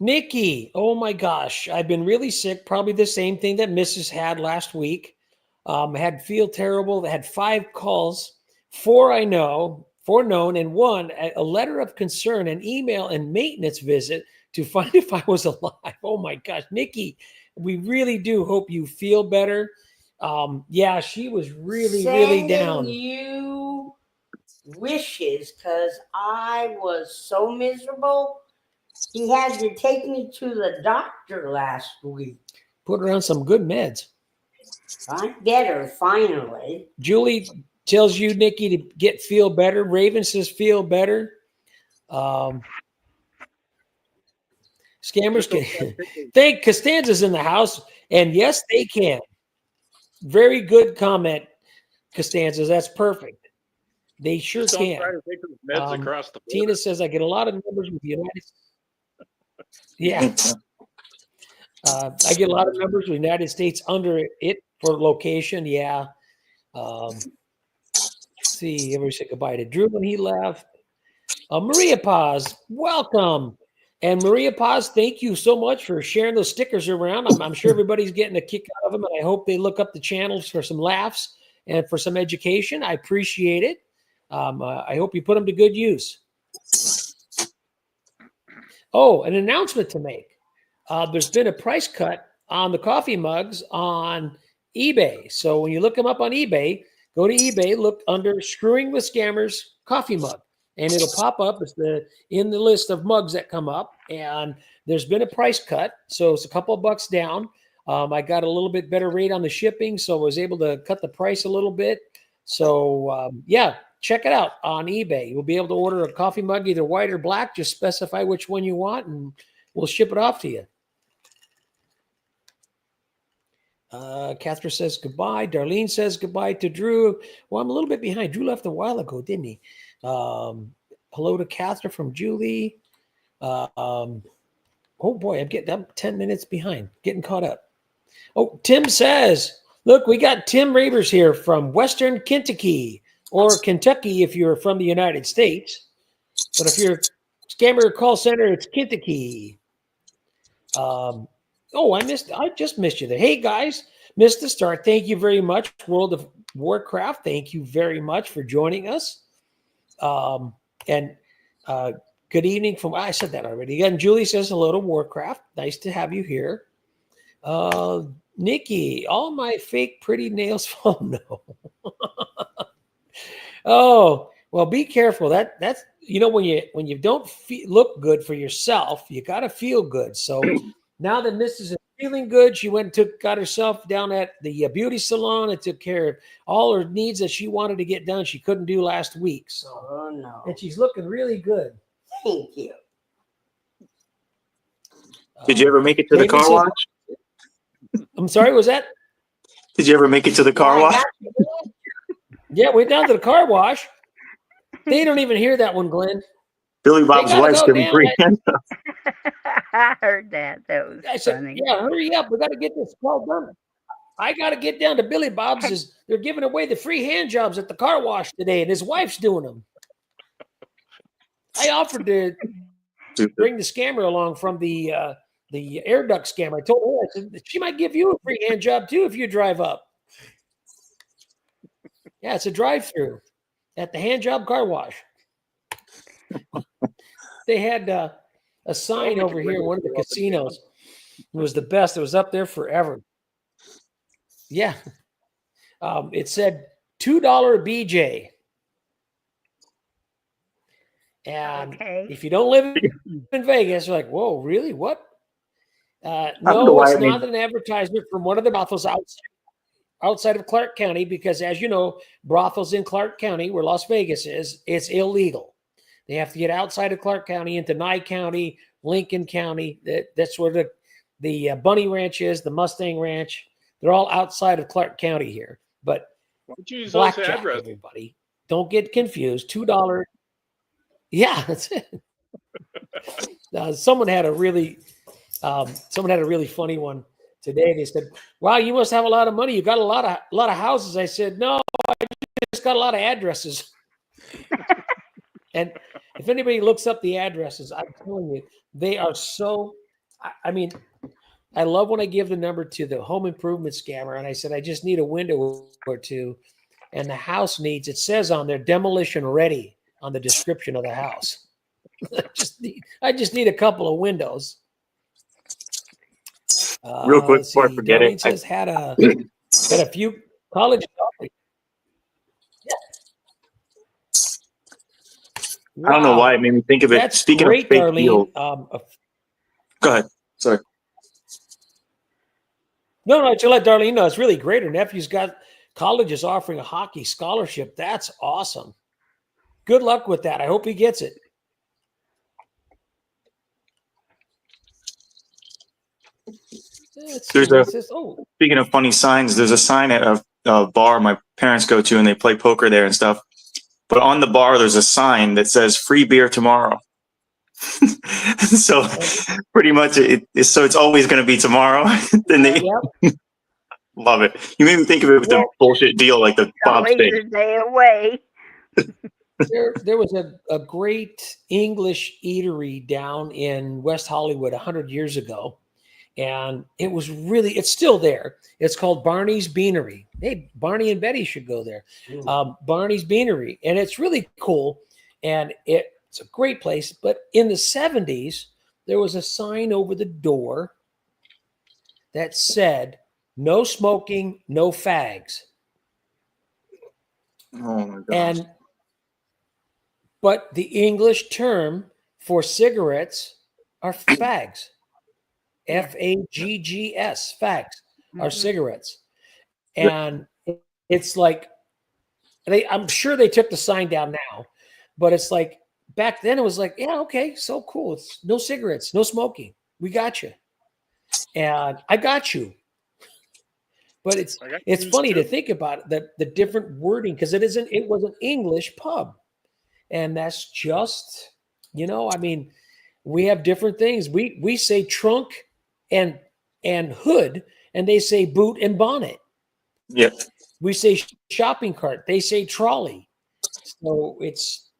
Nikki, oh my gosh, I've been really sick. Probably the same thing that Mrs. had last week. Feel terrible. Had 5 calls, 4 known, and 1 a letter of concern, an email, and maintenance visit to find if I was alive. Oh my gosh, Nikki, we really do hope you feel better. Yeah, she was really down. Sending you wishes because I was so miserable. He had to take me to the doctor last week. Put her on some good meds. I'm better, finally. Julie tells you, Nikki, to feel better. Raven says feel better. Scammers can thank Costanza's in the house, and yes, they can. Very good comment, Costanza. That's perfect. They sure Just can. don't try to take those meds across the border. Tina says I get a lot of numbers with the United States. Yeah. I get a lot of numbers with United States under it for location. Yeah. Let's see, everybody said goodbye to Drew when he left. Maria Paz, welcome. And Maria Paz, thank you so much for sharing those stickers around. I'm sure everybody's getting a kick out of them, and I hope they look up the channels for some laughs and for some education. I appreciate it. I hope you put them to good use. Oh, an announcement to make. There's been a price cut on the coffee mugs on eBay. So when you look them up on eBay, go to eBay, look under Screwing with Scammers coffee mug, and it'll pop up. It's in the list of mugs that come up, and there's been a price cut. So it's a couple of bucks down. I got a little bit better rate on the shipping, so I was able to cut the price a little bit. So yeah, check it out on eBay. You'll be able to order a coffee mug, either white or black. Just specify which one you want, and we'll ship it off to you. Catherine says goodbye. Darlene says goodbye to Drew. Well, I'm a little bit behind. Drew left a while ago, didn't he? Hello to Catherine from Julie. Oh boy, I'm 10 minutes behind, getting caught up. Oh, Tim says, look, we got Tim Rabers here from Western Kentucky, or Kentucky if you're from the United States. But if you're Scammer Call Center, it's Kentucky. Oh, I just missed you there. Hey, guys, missed the start. Thank you very much, World of Warcraft. Thank you very much for joining us. And good evening from, I said that already. Again, Julie says hello to Warcraft. Nice to have you here. Nikki, all my fake pretty nails. Oh, no. Oh, well, be careful. That's, when you don't look good for yourself, you got to feel good. So now that Mrs. is feeling good, she went and got herself down at the beauty salon and took care of all her needs that she wanted to get done. She couldn't do last week. So, Oh, no. and she's looking really good. Thank you. Did you ever make it to the car wash? I'm sorry, was that? Did you ever make it to the car wash? Yeah, went down to the car wash. They don't even hear that one, Glenn. Billy Bob's wife's giving free hands. I heard that. That was I said, funny. yeah, hurry up. We got to get this call done. I got to get down to Billy Bob's. They're giving away the free hand jobs at the car wash today, and his wife's doing them. I offered to bring the scammer along from the air duct scammer. I told her, I said, she might give you a free hand job too if you drive up. Yeah, it's a drive-through at the hand job car wash. They had a sign over here in one of the casinos. It was the best. It was up there forever. Yeah. It said $2 BJ. And if you don't live in Vegas, you're like, whoa, really? What? No, it's not an advertisement from one of the brothels outside of Clark County, because as you know, brothels in Clark County, where Las Vegas is, it's illegal. They have to get outside of Clark County into Nye County, Lincoln County. That's where the Bunny Ranch is, the Mustang Ranch. They're all outside of Clark County here. But blackjack, everybody. Don't get confused. $2. Yeah, that's it. Someone had a really funny one today. They said, "Wow, you must have a lot of money. You got a lot of houses." I said, "No, I just got a lot of addresses." And if anybody looks up the addresses, I'm telling you, they are so. I mean, I love when I give the number to the home improvement scammer, and I said, "I just need a window or two," and the house needs. It says on there, demolition ready on the description of the house. I just need a couple of windows. Real quick before I forget it, says had a few college. Wow. I don't know why it made me think of it. That's Speaking great, of fake Darlene. deals. Go ahead. Sorry. No, to let Darlene know, it's really great. Her nephew's got colleges offering a hockey scholarship. That's awesome. Good luck with that. I hope he gets it. Speaking of funny signs, there's a sign at a bar my parents go to, and they play poker there and stuff. But on the bar, there's a sign that says "free beer tomorrow." So pretty much it's always going to be tomorrow. Then they Yep. love it. You made me think of it with the bullshit deal like the Bob Always steak. a day away. There was a great English eatery down in West Hollywood 100 years ago. And it's still there. It's called Barney's Beanery. Hey, Barney and Betty should go there. Barney's Beanery. And it's really cool. And it's a great place. But in the 70s, there was a sign over the door that said, "No smoking, no fags." Oh my gosh. But the English term for cigarettes are fags. Faggs, fags are cigarettes. And it's like, I'm sure they took the sign down now, but it's like back then it was like, yeah, okay, so cool. It's no cigarettes, no smoking. We got you. And I got you. But it's funny to think about it, the different wording, because it was an English pub. And that's just, I mean, we have different things. We say trunk and hood, and they say boot and bonnet. Yep. We say shopping cart, they say trolley. So it's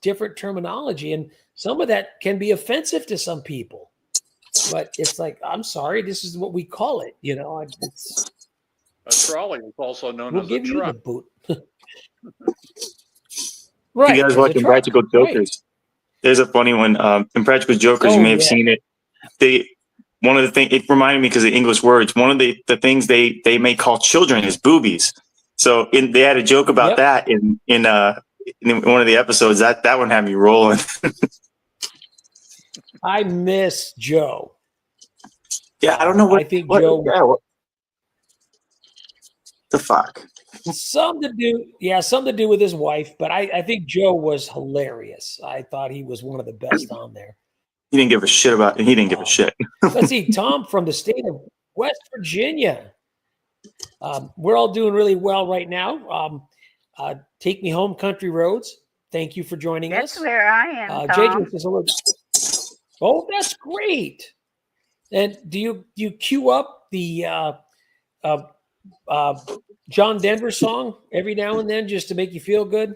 different terminology, and some of that can be offensive to some people. But it's like, I'm sorry, this is what we call it. It's, A trolley is also known we'll as a give you the truck. boot. Right. You guys as a watch truck, Impractical Jokers? right. There's a funny one. Impractical Jokers. Oh, You may have yeah. seen it. One of the things, it reminded me because of the English words. One of the things they may call children is boobies. So they had a joke about that in one of the episodes. That one had me rolling. I miss Joe. Yeah, I don't know what. I think what, Joe. Yeah, what the fuck? Something to do with his wife, but I think Joe was hilarious. I thought he was one of the best on there. He didn't give a shit about. He didn't give a shit. Let's see, Tom from the state of West Virginia. We're all doing really well right now. Take Me Home, Country Roads. Thank you for joining That's us. where I am, Tom. JJ says hello. Oh, that's great. And do you queue up the John Denver song every now and then just to make you feel good?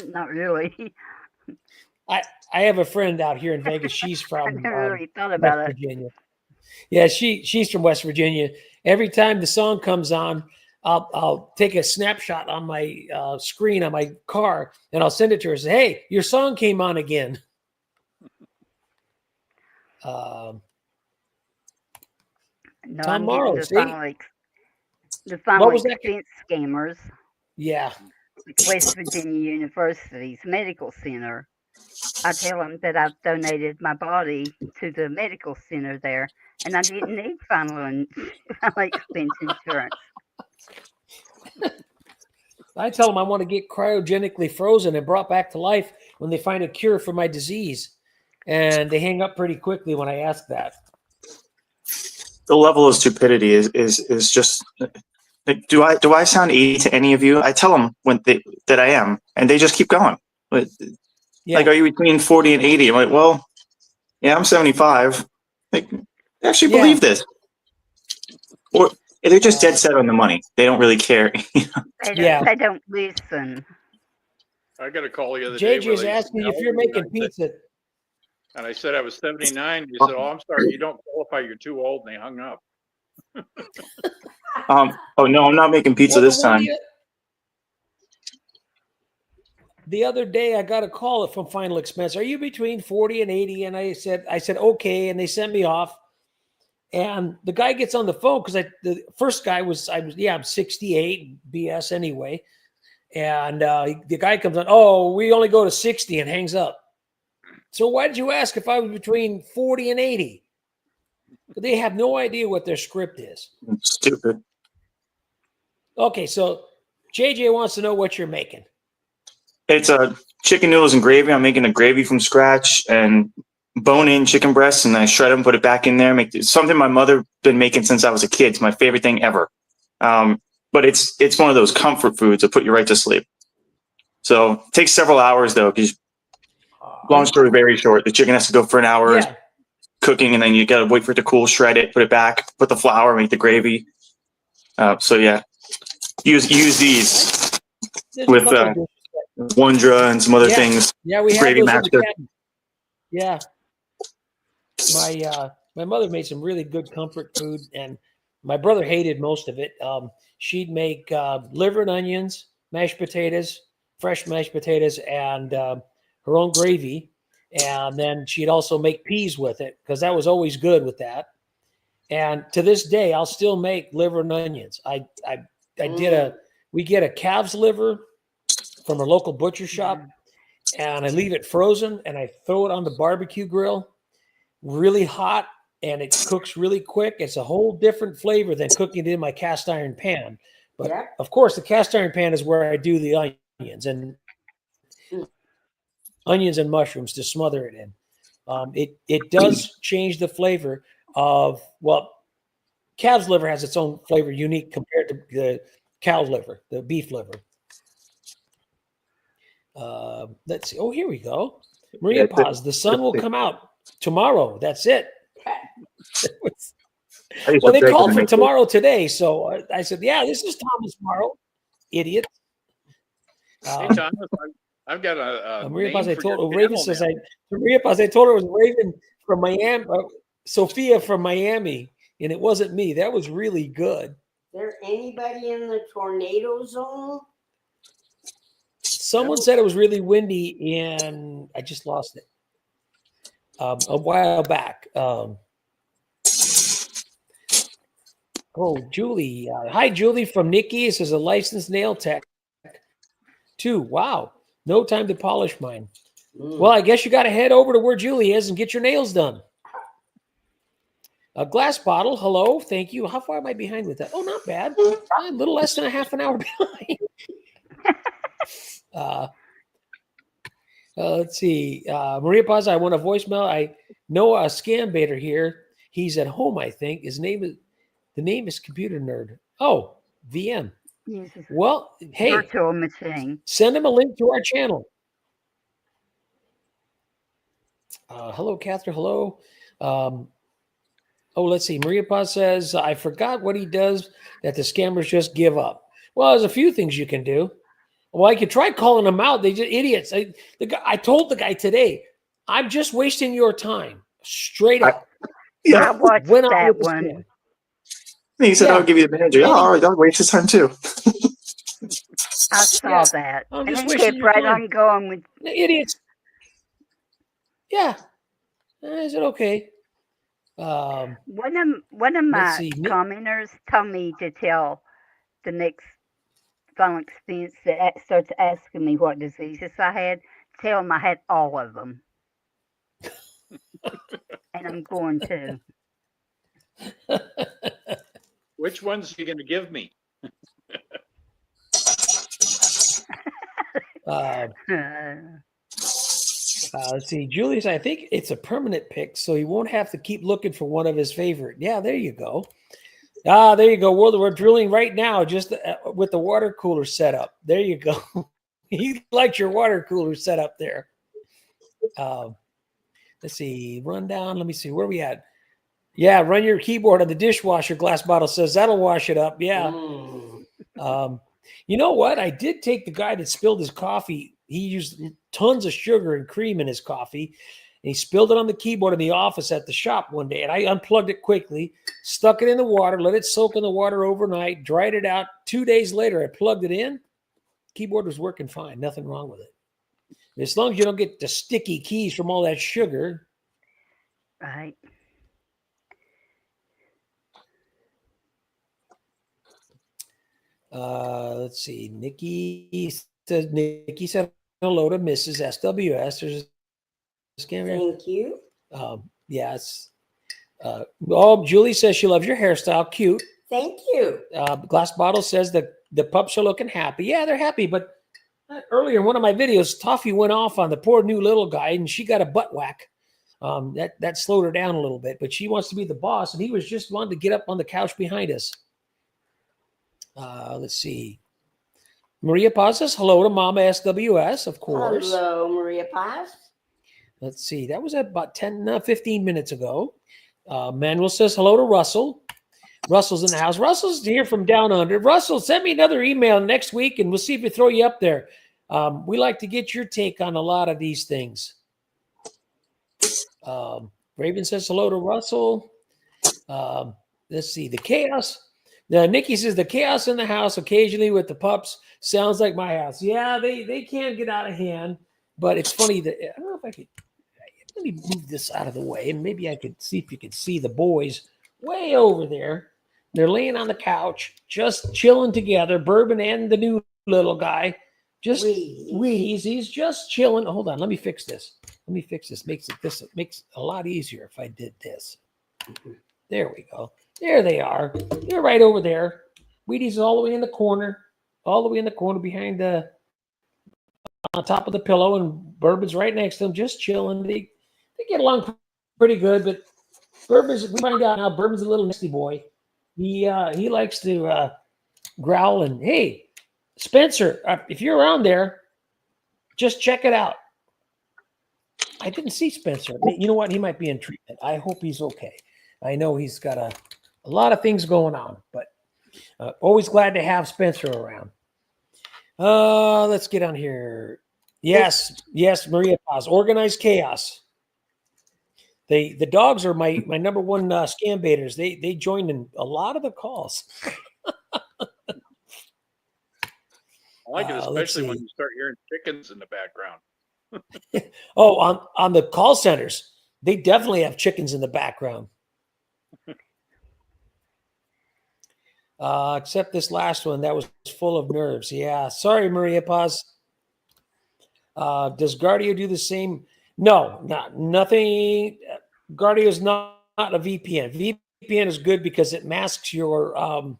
Not really. I have a friend out here in Vegas. She's I from never really thought about West it. Virginia. Yeah, she's from West Virginia. Every time the song comes on, I'll take a snapshot on my screen on my car and I'll send it to her and say, "Hey, your song came on again." No, Tom I'm Morrow, getting the What final was that? expense scammers. Yeah. With West Virginia University's medical center. I tell them that I've donated my body to the medical center there, and I didn't need final expense insurance. I tell them I want to get cryogenically frozen and brought back to life when they find a cure for my disease. And they hang up pretty quickly when I ask that. The level of stupidity is just. Do I sound 80 to any of you? I tell them that I am, and they just keep going. But, Like, are you between 40 and 80? I'm like, well, yeah, I'm 75. Like, they actually believe this. Or they're just dead set on the money. They don't really care. They don't listen. I got a call the other day. JJ is asking if you're making pizza. And I said I was 79. He said, "Oh, I'm sorry, you don't qualify. You're too old." And they hung up. Oh no, I'm not making pizza this time. The other day I got a call from Final Expense. Are you between 40 and 80? And I said, okay. And they sent me off. And the guy gets on the phone because the first guy I'm 68, BS anyway. And the guy comes on, "Oh, we only go to 60," and hangs up. So why did you ask if I was between 40 and 80? They have no idea what their script is. Stupid. Okay, so JJ wants to know what you're making. It's chicken noodles and gravy. I'm making a gravy from scratch and bone-in chicken breasts, and I shred them, put it back in there. Make something my mother been making since I was a kid. It's my favorite thing ever. But it's one of those comfort foods that put you right to sleep. So it takes several hours though, because long story very short, the chicken has to go for an hour Yeah. cooking, and then you gotta wait for it to cool, shred it, put it back, put the flour, make the gravy. So yeah, use these There's a with couple of dishes. Wondra and some other Yeah. things. Yeah, we have Gravy those in the master. cabinet. Yeah. My mother made some really good comfort food, and my brother hated most of it. She'd make liver and onions, mashed potatoes, fresh mashed potatoes, and her own gravy. And then she'd also make peas with it because that was always good with that. And to this day, I'll still make liver and onions. We get a calf's liver from a local butcher shop, and I leave it frozen, and I throw it on the barbecue grill, really hot, and it cooks really quick. It's a whole different flavor than cooking it in my cast iron pan. But Yeah. of course, the cast iron pan is where I do the onions and mushrooms to smother it in. It does change the flavor of, well, calf's liver has its own flavor, unique compared to the cow liver, the beef liver. Let's see. Oh, here we go. Maria Paz, the sun will come out tomorrow. That's it. Well, they called for tomorrow today, so I said, "Yeah, this is Thomas tomorrow, idiot." Hey, Thomas, I've got a Maria Paz, name I for told your Raven channel says now. Maria Paz, I told her it was Raven from Miami, Sophia from Miami, and it wasn't me. That was really good. Is there anybody in the tornado zone? Someone said it was really windy, and I just lost it a while back. Julie. Hi, Julie from Nikki. This is a licensed nail tech, too. Wow. No time to polish mine. Well, I guess you got to head over to where Julie is and get your nails done. A glass bottle. Hello. Thank you. How far am I behind with that? Oh, not bad. A little less than a half an hour behind. Let's see. Maria Paz, I want a voicemail. I know a scam baiter here. He's at home, I think. The name is Computer Nerd. Oh, VM. Uses Well, hey, virtual machine. send him a link to our channel. Hello, Catherine. Hello. Let's see. Maria Paz says, I forgot what he does that the scammers just give up. Well, there's a few things you can do. Well, I could try calling them out. They just idiots. I told the guy today, I'm just wasting your time. Straight up. I watched that one. He said, I'll give you the manager. Oh, all right, I'll waste his time too. I saw that. I'm And just he wasting kept your right time. on going with The idiots. Yeah. I said, okay. one of my see. commenters told me to tell the next phone expense that starts asking me what diseases I had, tell them I had all of them. And I'm going to. Which ones are you going to give me? Let's see. Julius, I think it's a permanent pick, so he won't have to keep looking for one of his favorite. Yeah, there you go. There you go. We're drilling right now just with the water cooler set up. There you go. He likes your water cooler set up there. Let's see. Run down. Let me see. Where are we at? Yeah, run your keyboard on the dishwasher. Glass bottle says that'll wash it up. Yeah. You know what? I did take the guy that spilled his coffee. He used tons of sugar and cream in his coffee, and he spilled it on the keyboard in the office at the shop one day. And I unplugged it quickly, stuck it in the water, let it soak in the water overnight, dried it out. 2 days later, I plugged it in. Keyboard was working fine. Nothing wrong with it. As long as you don't get the sticky keys from all that sugar. Right. Let's see. Nikki said hello to Mrs. SWS. There's a scammer. Thank you. Yes. Julie says she loves your hairstyle. Cute. Thank you. Glass Bottle says that the pups are looking happy. Yeah, they're happy. But earlier in one of my videos, Toffee went off on the poor new little guy, and she got a butt whack. That slowed her down a little bit. But she wants to be the boss, and he was just wanting to get up on the couch behind us. Let's see. Maria Paz says hello to Mama SWS, of course. Hello, Maria Paz. Let's see. That was about 15 minutes ago. Manuel says hello to Russell. Russell's in the house. Russell's here from down under. Russell, send me another email next week, and we'll see if we throw you up there. We like to get your take on a lot of these things. Raven says hello to Russell. Let's see. The chaos. Nikki says the chaos in the house occasionally with the pups sounds like my house. Yeah, they can get out of hand, but it's funny that I don't know if I could. Let me move this out of the way, and maybe I could see if you could see the boys way over there. They're laying on the couch, just chilling together. Bourbon and the new little guy, just Wheeze. He's just chilling. Hold on, let me fix this. Makes it a lot easier if I did this. There we go. There they are. They're right over there. Wheaties is all the way in the corner, behind on top of the pillow, and Bourbon's right next to them, just chilling. They get along pretty good, but we find out now Bourbon's a little nasty boy. He likes to growl and, hey, Spencer, if you're around there, just check it out. I didn't see Spencer. You know what? He might be in treatment. I hope he's okay. I know he's got a lot of things going on, but always glad to have Spencer around. Let's get on here. Yes, Maria Paz. Organized chaos. The dogs are my number one scam baiters. They joined in a lot of the calls. I like it, especially when you start hearing chickens in the background. Oh, on the call centers, they definitely have chickens in the background. Except this last one, that was full of nerves. Yeah, sorry, Maria Paz. Does Guardio do the same? No, nothing. Guardio is not a VPN. VPN is good because it masks your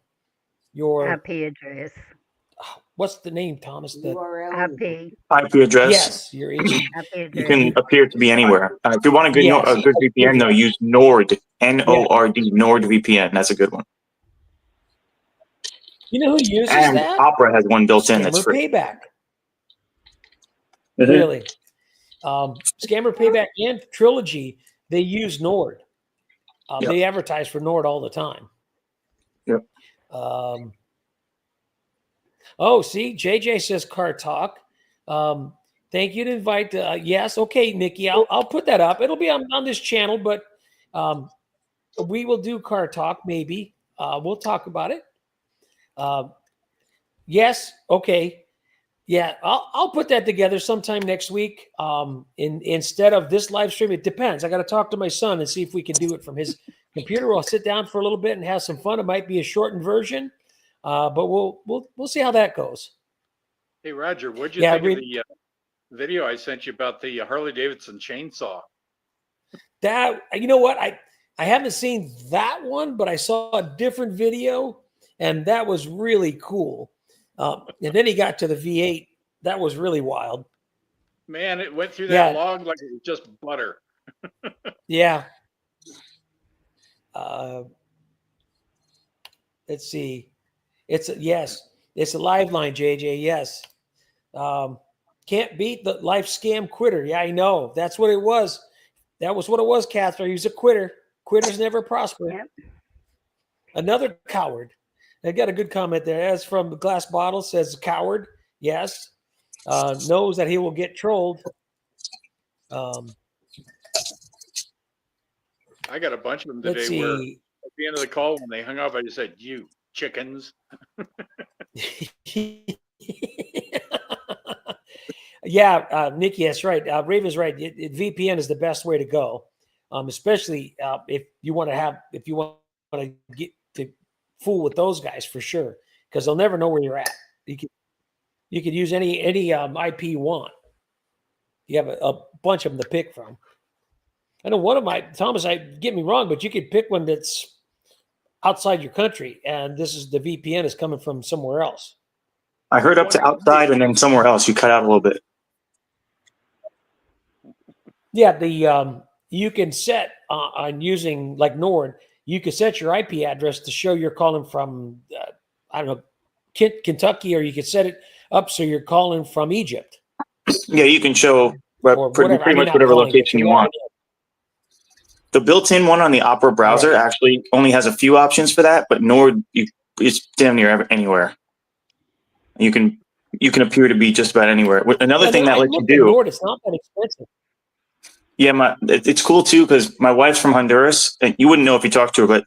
IP address. What's the name, Thomas? The IP. IP address. Yes, your agent. You can appear to be anywhere. If you want a good VPN, though, use Nord. N-O-R-D. Nord VPN. That's a good one. You know who uses and that? Opera has one built in that's Scammer free. Payback. Mm-hmm. Really. Scammer Payback and Trilogy, they use Nord. Yep. They advertise for Nord all the time. Yep. See, JJ says car talk. Thank you to invite. Yes. Okay, Nikki, I'll put that up. It'll be on this channel, but we will do car talk maybe. We'll talk about it. Yes. Okay. Yeah, I'll put that together sometime next week. Instead of this live stream, it depends. I got to talk to my son and see if we can do it from his computer. I'll sit down for a little bit and have some fun. It might be a shortened version, but we'll see how that goes. Hey, Roger, what'd you think of the video I sent you about the Harley Davidson chainsaw? That, you know what, I haven't seen that one, but I saw a different video, and that was really cool. And then he got to the V8. That was really wild. Man, it went through that log like it was just butter. Yeah. Let's see. It's a live line, JJ. Yes. Can't beat the life scam quitter. Yeah, I know. That's what it was. That was what it was, Catherine. He was a quitter. Quitters never prosper. Yep. Another coward. I got a good comment there. As from the glass bottle says coward. Yes. Knows that he will get trolled. I got a bunch of them today where at the end of the call when they hung up, I just said, "You chickens." Yeah, Nikki, that's right. Raven's right. VPN is the best way to go, especially if you want to get to fool with those guys for sure, because they'll never know where you're at. You could use any IP you want. You have a bunch of them to pick from. I know one of my Thomas. Get me wrong, but you could pick one that's outside your country, and this is the VPN is coming from somewhere else. I heard up to outside and then somewhere else. You cut out a little bit. Yeah, you can set on using like Nord. You can set your IP address to show you're calling from I don't know, Kentucky, or you could set it up so you're calling from Egypt. Yeah, you can show but or pretty whatever. I mean, much not whatever calling, but location you want. The built-in one on the Opera browser actually only has a few options for that, but Nord, it's damn near anywhere. You can appear to be just about anywhere. Another thing that lets you do. Nord, it's not that expensive. Yeah, it's cool too because my wife's from Honduras, and you wouldn't know if you talked to her, but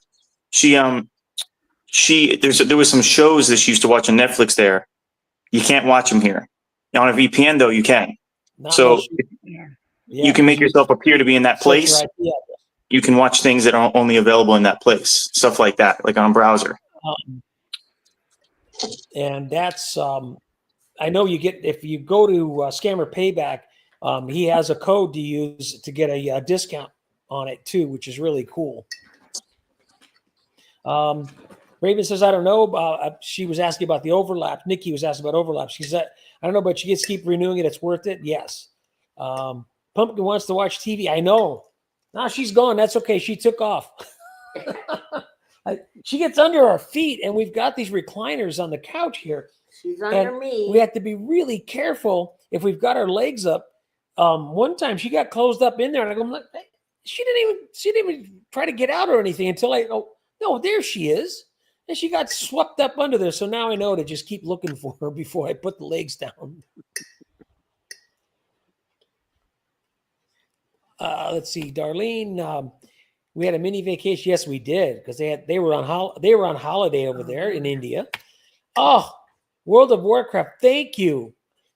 there was some shows that she used to watch on Netflix there. You can't watch them here. On a VPN though, you can. So you can make yourself appear to be in that place. You can watch things that are only available in that place, stuff like that, like on a browser. And that's, I know you get, if you go to Scammer Payback, he has a code to use to get a discount on it too, which is really cool. Raven says, I don't know. She was asking about the overlap. Nikki was asking about overlap. She said, I don't know, but she gets to keep renewing it. It's worth it. Yes. Pumpkin wants to watch TV. I know. No, she's gone. That's okay. She took off. She gets under our feet, and we've got these recliners on the couch here. She's under me. We have to be really careful if we've got our legs up. One time she got closed up in there, and I go, hey, she didn't even try to get out or anything until I go, no, there she is. And she got swept up under there. So now I know to just keep looking for her before I put the legs down. Let's see, Darlene. We had a mini vacation. Yes, we did, because they were on holiday over there in India. Oh, World of Warcraft. Thank you.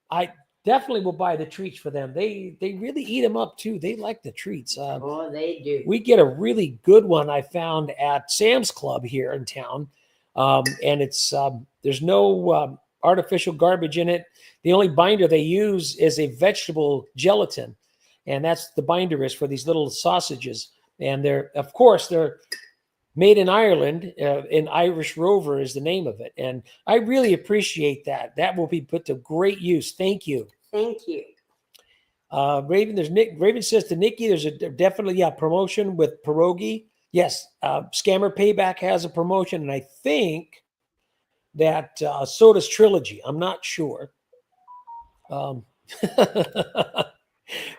I definitely will buy the treats for them. They really eat them up too. They like the treats. Oh, they do. We get a really good one I found at Sam's Club here in town, and it's there's no artificial garbage in it. The only binder they use is a vegetable gelatin, and that's the binder is for these little sausages. And they're made in Ireland. In Irish Rover is the name of it, and I really appreciate that. That will be put to great use. Thank you. Thank you. Raven, there's Nick. Raven says to Nikki, there's definitely promotion with pierogi. Yes, Scammer Payback has a promotion, and I think that so does Trilogy. I'm not sure.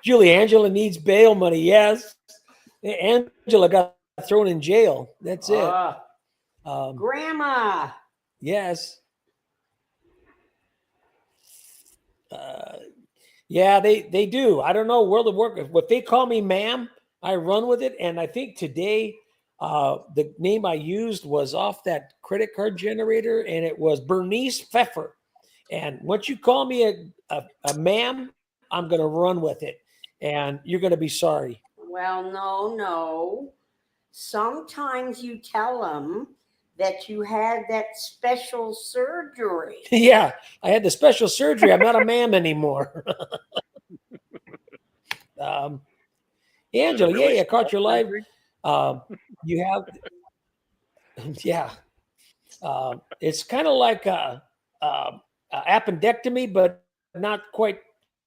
Julie, Angela needs bail money. Yes, Angela got thrown in jail. That's it. Grandma. Yes. Yeah, they do. I don't know, World of Warcraft. What they call me, ma'am, I run with it. And I think today the name I used was off that credit card generator, and it was Bernice Pfeffer. And once you call me a ma'am, I'm going to run with it. And you're going to be sorry. Well, no. Sometimes you tell them that you had that special surgery. Yeah, I had the special surgery. I'm not a ma'am anymore. Angela, I caught your live. You have, yeah. It's kind of like a appendectomy, but not quite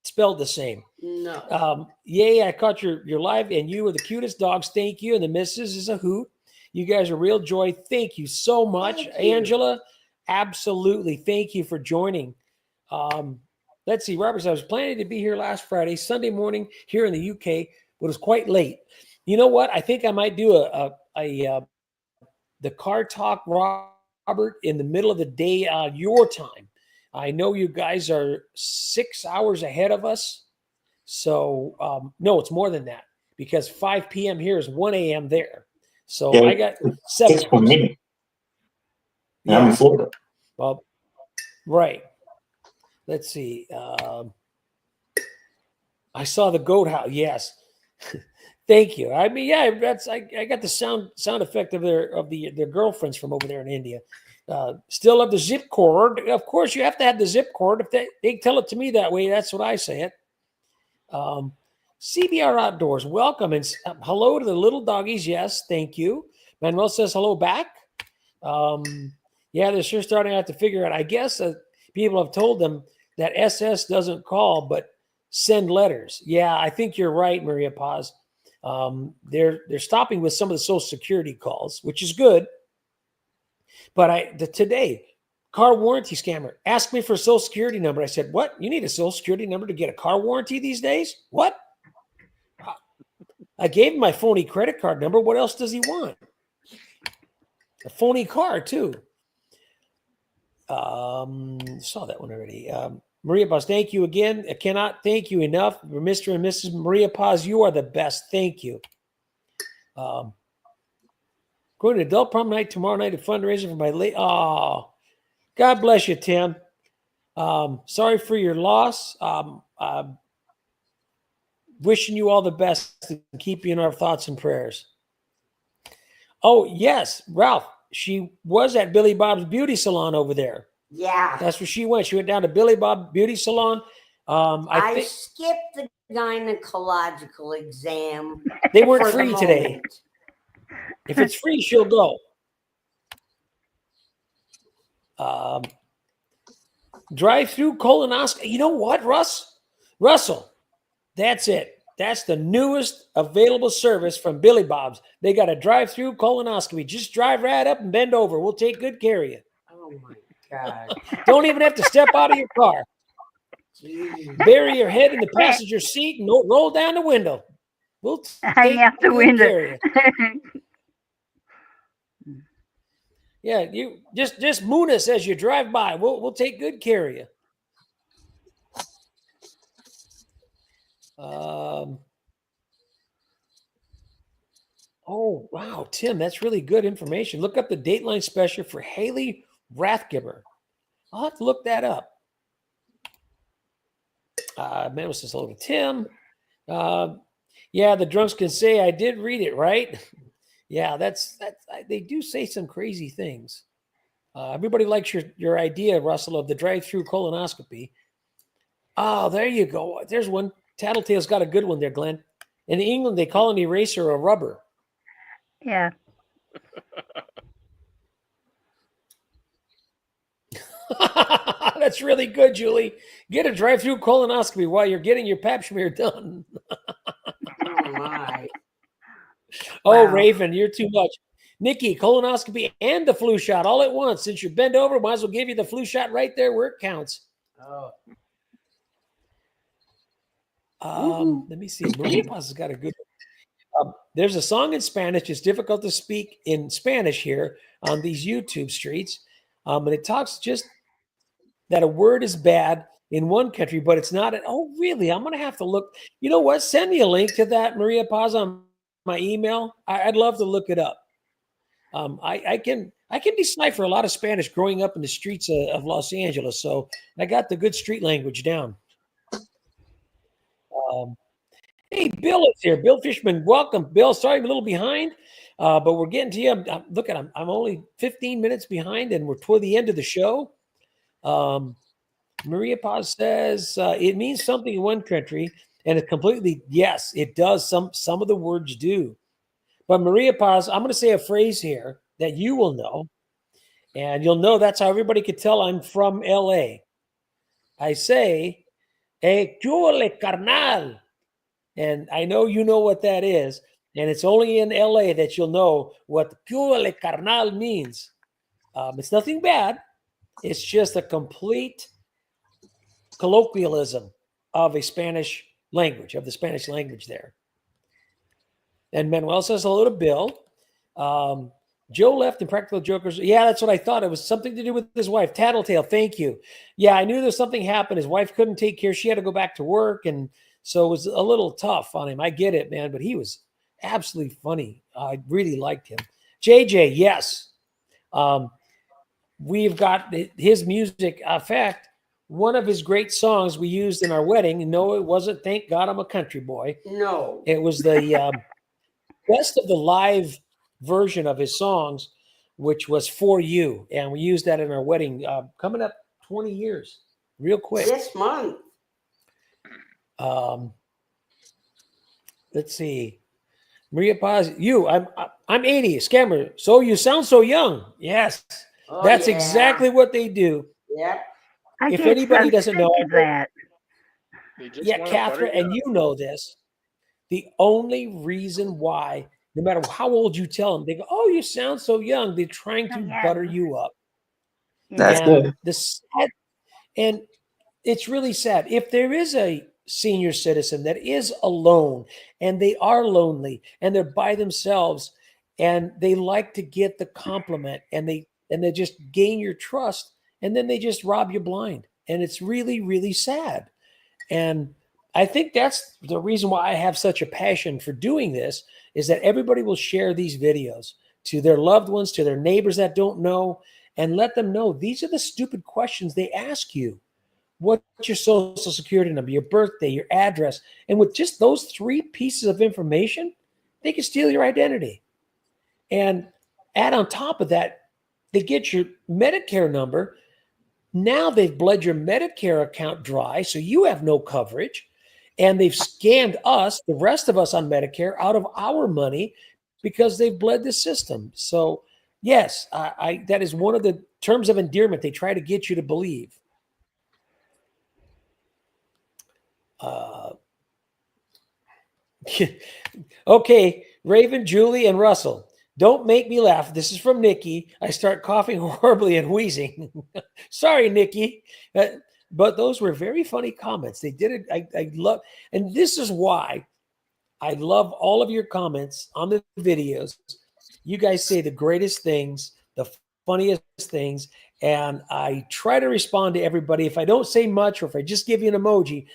spelled the same. No. I caught your live, and you were the cutest dogs. Thank you. And the missus is a hoot. You guys are real joy. Thank you so much. Angela, absolutely. Thank you for joining. Let's see, Robert, I was planning to be here last Friday, Sunday morning here in the UK, but it was quite late. You know what? I think I might do the car talk, Robert, in the middle of the day, your time. I know you guys are 6 hours ahead of us. So, no, it's more than that, because 5 p.m. here is 1 a.m. there. So I got 7 hours. Yeah, I'm in Florida. Well, right. Let's see. I saw the goat house. Yes. Thank you. I mean, yeah, I got the sound effect of their girlfriends from over there in India. Still have the zip cord. Of course, you have to have the zip cord. If they tell it to me that way, that's what I say it. CBR Outdoors, welcome, and hello to the little doggies. Yes, thank you. Manuel says hello back. Yeah, they're sure starting out to figure out. I guess people have told them that SS doesn't call, but send letters. Yeah, I think you're right, Maria Paz. They're stopping with some of the Social Security calls, which is good. But today, Car warranty scammer. Ask me for a social security number. I said, what? You need a social security number to get a car warranty these days? What? I gave him my phony credit card number. What else does he want? A phony car, too. Saw that one already. Maria Paz, thank you again. I cannot thank you enough. Mr. and Mrs. Maria Paz, you are the best. Thank you. Going to adult prom night tomorrow night, a fundraiser for my late. Oh, God bless you, Tim. Sorry for your loss. Wishing you all the best and keep you in our thoughts and prayers. Oh, yes, Ralph. She was at Billy Bob's beauty salon over there. Yeah. That's where she went. She went down to Billy Bob Beauty Salon. I skipped the gynecological exam. They weren't for the free today. moment. If it's free, she'll go. Drive-through colonoscopy. You know what, Russell, that's it. That's the newest available service from Billy Bob's. They got a drive-through colonoscopy. Just drive right up and bend over. We'll take good care of you. Oh my God. Don't even have to step out of your car. Jeez. Bury your head in the passenger seat and roll down the window. We'll Hang out the good window. care of you. Yeah, you just moon us as you drive by. We'll take good care of you. Oh wow, Tim, that's really good information. Look up the Dateline special for Haley Rathgiver. I'll have to look that up. Man was just hello to Tim. Yeah, the drunks can say I did read it, right? Yeah, that's they do say some crazy things. Everybody likes your idea, Russell, of the drive-through colonoscopy. Oh, there you go. There's one. Tattletale's got a good one there, Glenn. In England, they call an eraser a rubber. Yeah. That's really good, Julie. Get a drive-through colonoscopy while you're getting your pap smear done. Oh my. Oh, Wow. Raven, you're too much. Nikki, colonoscopy and the flu shot all at once. Since you're bent over, might as well give you the flu shot right there where it counts. Oh. Let me see. Maria Paz has got a good one. There's a song in Spanish. It's difficult to speak in Spanish here on these YouTube streets. And it talks just that a word is bad in one country, but it's not. Oh, really? I'm going to have to look. You know what? Send me a link to that, Maria Paz, on my email. I'd love to look it up. I can decipher a lot of Spanish growing up in the streets of Los Angeles, so I got the good street language down. Hey, Bill is here. Bill Fishman, welcome. Bill, sorry I'm a little behind, but we're getting to you. I'm only 15 minutes behind, and we're toward the end of the show. Maria Paz says it means something in one country, and it's completely, yes, it does. Some of the words do. But Maria Paz, I'm going to say a phrase here that you will know, and you'll know that's how everybody could tell I'm from LA. I say, "Hey, ¿qué huele, carnal?" And I know you know what that is, and it's only in LA that you'll know what "¿Qué huele, carnal" means. It's nothing bad. It's just a complete colloquialism of a Spanish language, of the Spanish language there. And Manuel says hello to Bill. Joe left in Practical Jokers. Yeah, that's what I thought. It was something to do with his wife. Tattletale, thank you. Yeah, I knew there was something happened. His wife couldn't take care. She had to go back to work, and so it was a little tough on him. I get it, man, but he was absolutely funny. I really liked him. JJ, yes. We've got his music. In fact, one of his great songs we used in our wedding. No, it wasn't Thank God I'm a Country Boy. No. It was the best of the live version of his songs, which was For You. And we used that in our wedding, coming up 20 years, real quick. This month. Let's see. Maria Paz, I'm 80, scammer. So you sound so young. Yes, Oh, that's yeah. exactly what they do. Yep. I If get anybody so doesn't know, sick of that. They just yeah, wanna Catherine, butter you and up. you know this. The only reason why, no matter how old you tell them, they go, "Oh, you sound so young." They're trying to Oh, yeah. butter you up. That's And good. and it's really sad. If there is a senior citizen that is alone and they are lonely and they're by themselves and they like to get the compliment and they just gain your trust and then they just rob you blind. And it's really, really sad. And I think that's the reason why I have such a passion for doing this is that everybody will share these videos to their loved ones, to their neighbors that don't know, and let them know these are the stupid questions they ask you. What's your social security number, your birthday, your address? And with just those 3 pieces of information, they can steal your identity. And add on top of that, they get your Medicare number. Now they've bled your Medicare account dry, so you have no coverage. And they've scammed us, the rest of us on Medicare, out of our money because they've bled the system. So, yes, that is one of the terms of endearment they try to get you to believe. Okay, Raven, Julie, and Russell. Don't make me laugh. This is from Nikki. I start coughing horribly and wheezing. Sorry, Nikki. But those were very funny comments. They did it. I love, and this is why I love all of your comments on the videos. You guys say the greatest things, the funniest things, and I try to respond to everybody. If I don't say much or if I just give you an emoji,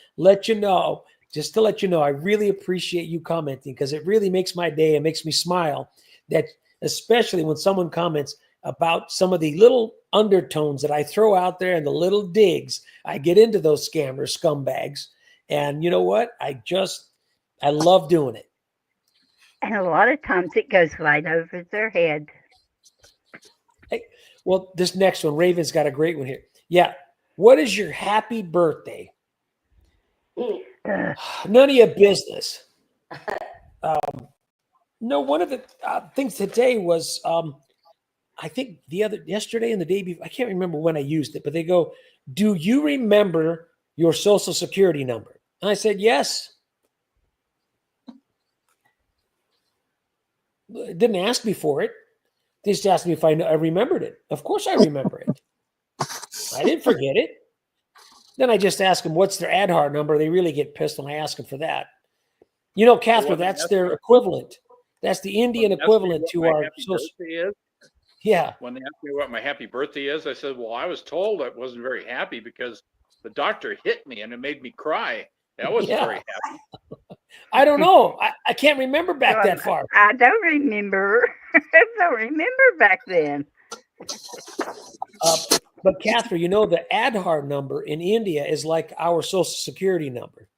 just to let you know, I really appreciate you commenting because it really makes my day and makes me smile. That especially when someone comments about some of the little undertones that I throw out there and the little digs, I get into those scammers, scumbags. And you know what? I love doing it. And a lot of times it goes right over their head. Hey, well, this next one, Raven's got a great one here. Yeah. What is your happy birthday? None of your business. No, one of the things today was, I think yesterday and the day before, I can't remember when I used it, but they go, do you remember your social security number? And I said, yes. Didn't ask me for it. They just asked me if I remembered it. Of course I remember it. I didn't forget it. Then I just ask them, what's their Aadhaar number? They really get pissed when I ask them for that. You know, Catherine, that's their equivalent. That's the Indian equivalent to our social. Yeah. When they asked me what my happy birthday is, I said, well, I was told I wasn't very happy because the doctor hit me and it made me cry. That wasn't very happy. I don't know. I can't remember back that far. I don't remember. I don't remember back then. But Catherine, you know, the Aadhaar number in India is like our social security number.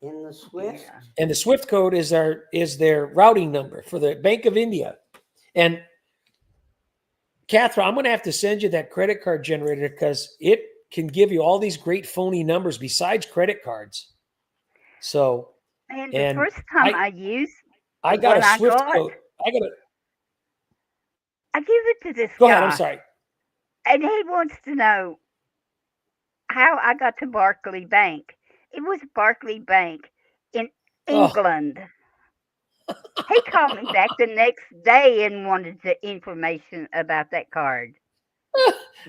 In the Swift? And the Swift code is their routing number for the Bank of India. And Catherine, I'm going to have to send you that credit card generator because it can give you all these great phony numbers besides credit cards. So, and the first time I got a Swift code. I give it to this guy. Go ahead. I'm sorry. And he wants to know how I got to Barclay Bank. It was Barclay Bank in England. He called me back the next day and wanted the information about that card.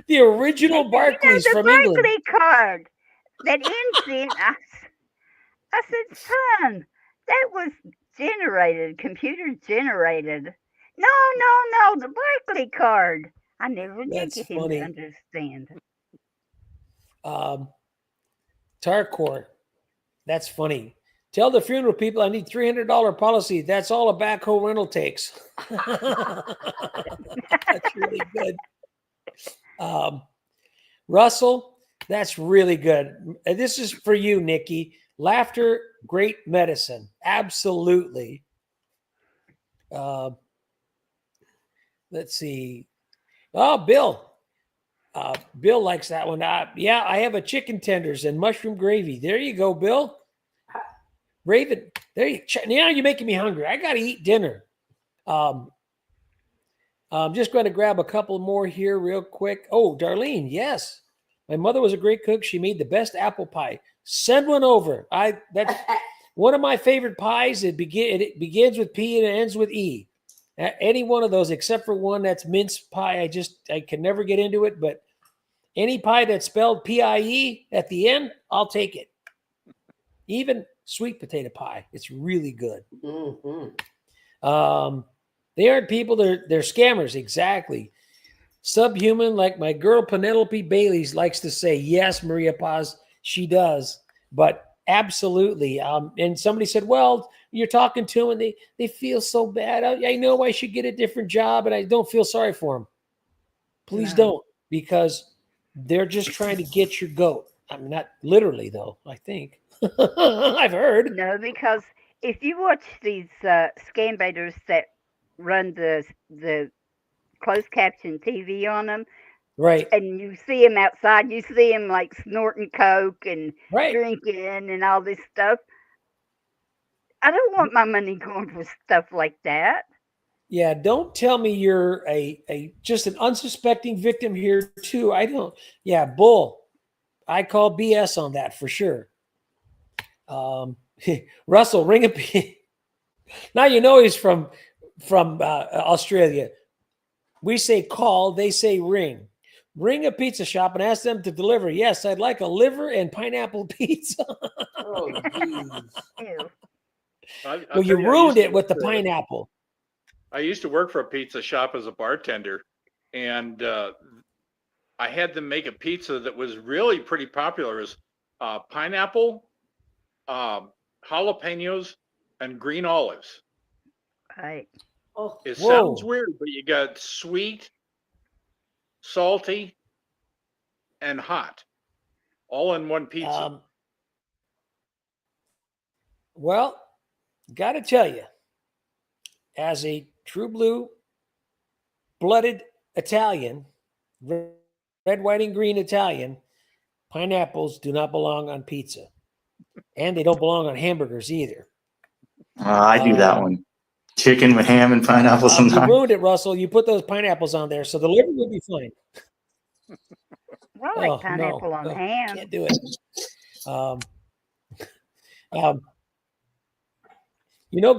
The original Barclays from England. The Barclay card that ends in. I said, son, that was computer generated. No, the Barclay card. I never did get him to understand. Tarkor, that's funny. Tell the funeral people I need $300 policy. That's all a backhoe rental takes. That's really good. Russell, that's really good. This is for you, Nikki. Laughter, great medicine. Absolutely. Let's see. Oh, Bill. Bill likes that one. Yeah, I have a chicken tenders and mushroom gravy. There you go, Bill. Raven, now you're making me hungry. I got to eat dinner. I'm just going to grab a couple more here real quick. Oh, Darlene, yes. My mother was a great cook. She made the best apple pie. Send one over. That's one of my favorite pies. It begins with P and it ends with E. Any one of those, except for one that's mince pie. I can never get into it, but any pie that's spelled PIE at the end, I'll take it. Even sweet potato pie, it's really good. Mm-hmm. They aren't people, they're scammers, exactly. Subhuman, like my girl Penelope Bailey's likes to say. Yes, Maria Paz, she does. But absolutely. And somebody said, well, you're talking to them and they feel so bad. I know I should get a different job, and I don't feel sorry for them. Please don't, because they're just trying to get your goat. I mean, not literally, though, I think. I've heard. No, because if you watch these scam baiters that run the closed caption TV on them, Right. and you see them outside, you see them like snorting coke and Right. drinking and all this stuff. I don't want my money going for stuff like that. Yeah, don't tell me you're a just an unsuspecting victim here too. I don't. Yeah, bull. I call BS on that for sure. Russell, ring a. Now you know he's from Australia. We say call, they say ring. Ring a pizza shop and ask them to deliver. Yes, I'd like a liver and pineapple pizza. Oh, geez. Ew. Well, you ruined it with the pineapple. I used to work for a pizza shop as a bartender, and I had them make a pizza that was really pretty popular. It was pineapple, jalapenos, and green olives. Right. Oh, It Whoa. sounds weird, but you got sweet, salty, and hot, all in one pizza. Well, got to tell you, as a true blue blooded Italian, red, white, and green Italian, pineapples do not belong on pizza. And they don't belong on hamburgers either. I do that one. Chicken with ham and pineapple You sometimes. ruined it, Russell. You put those pineapples on there, so the liver will be fine. Well, I like pineapple on ham. Can't do it.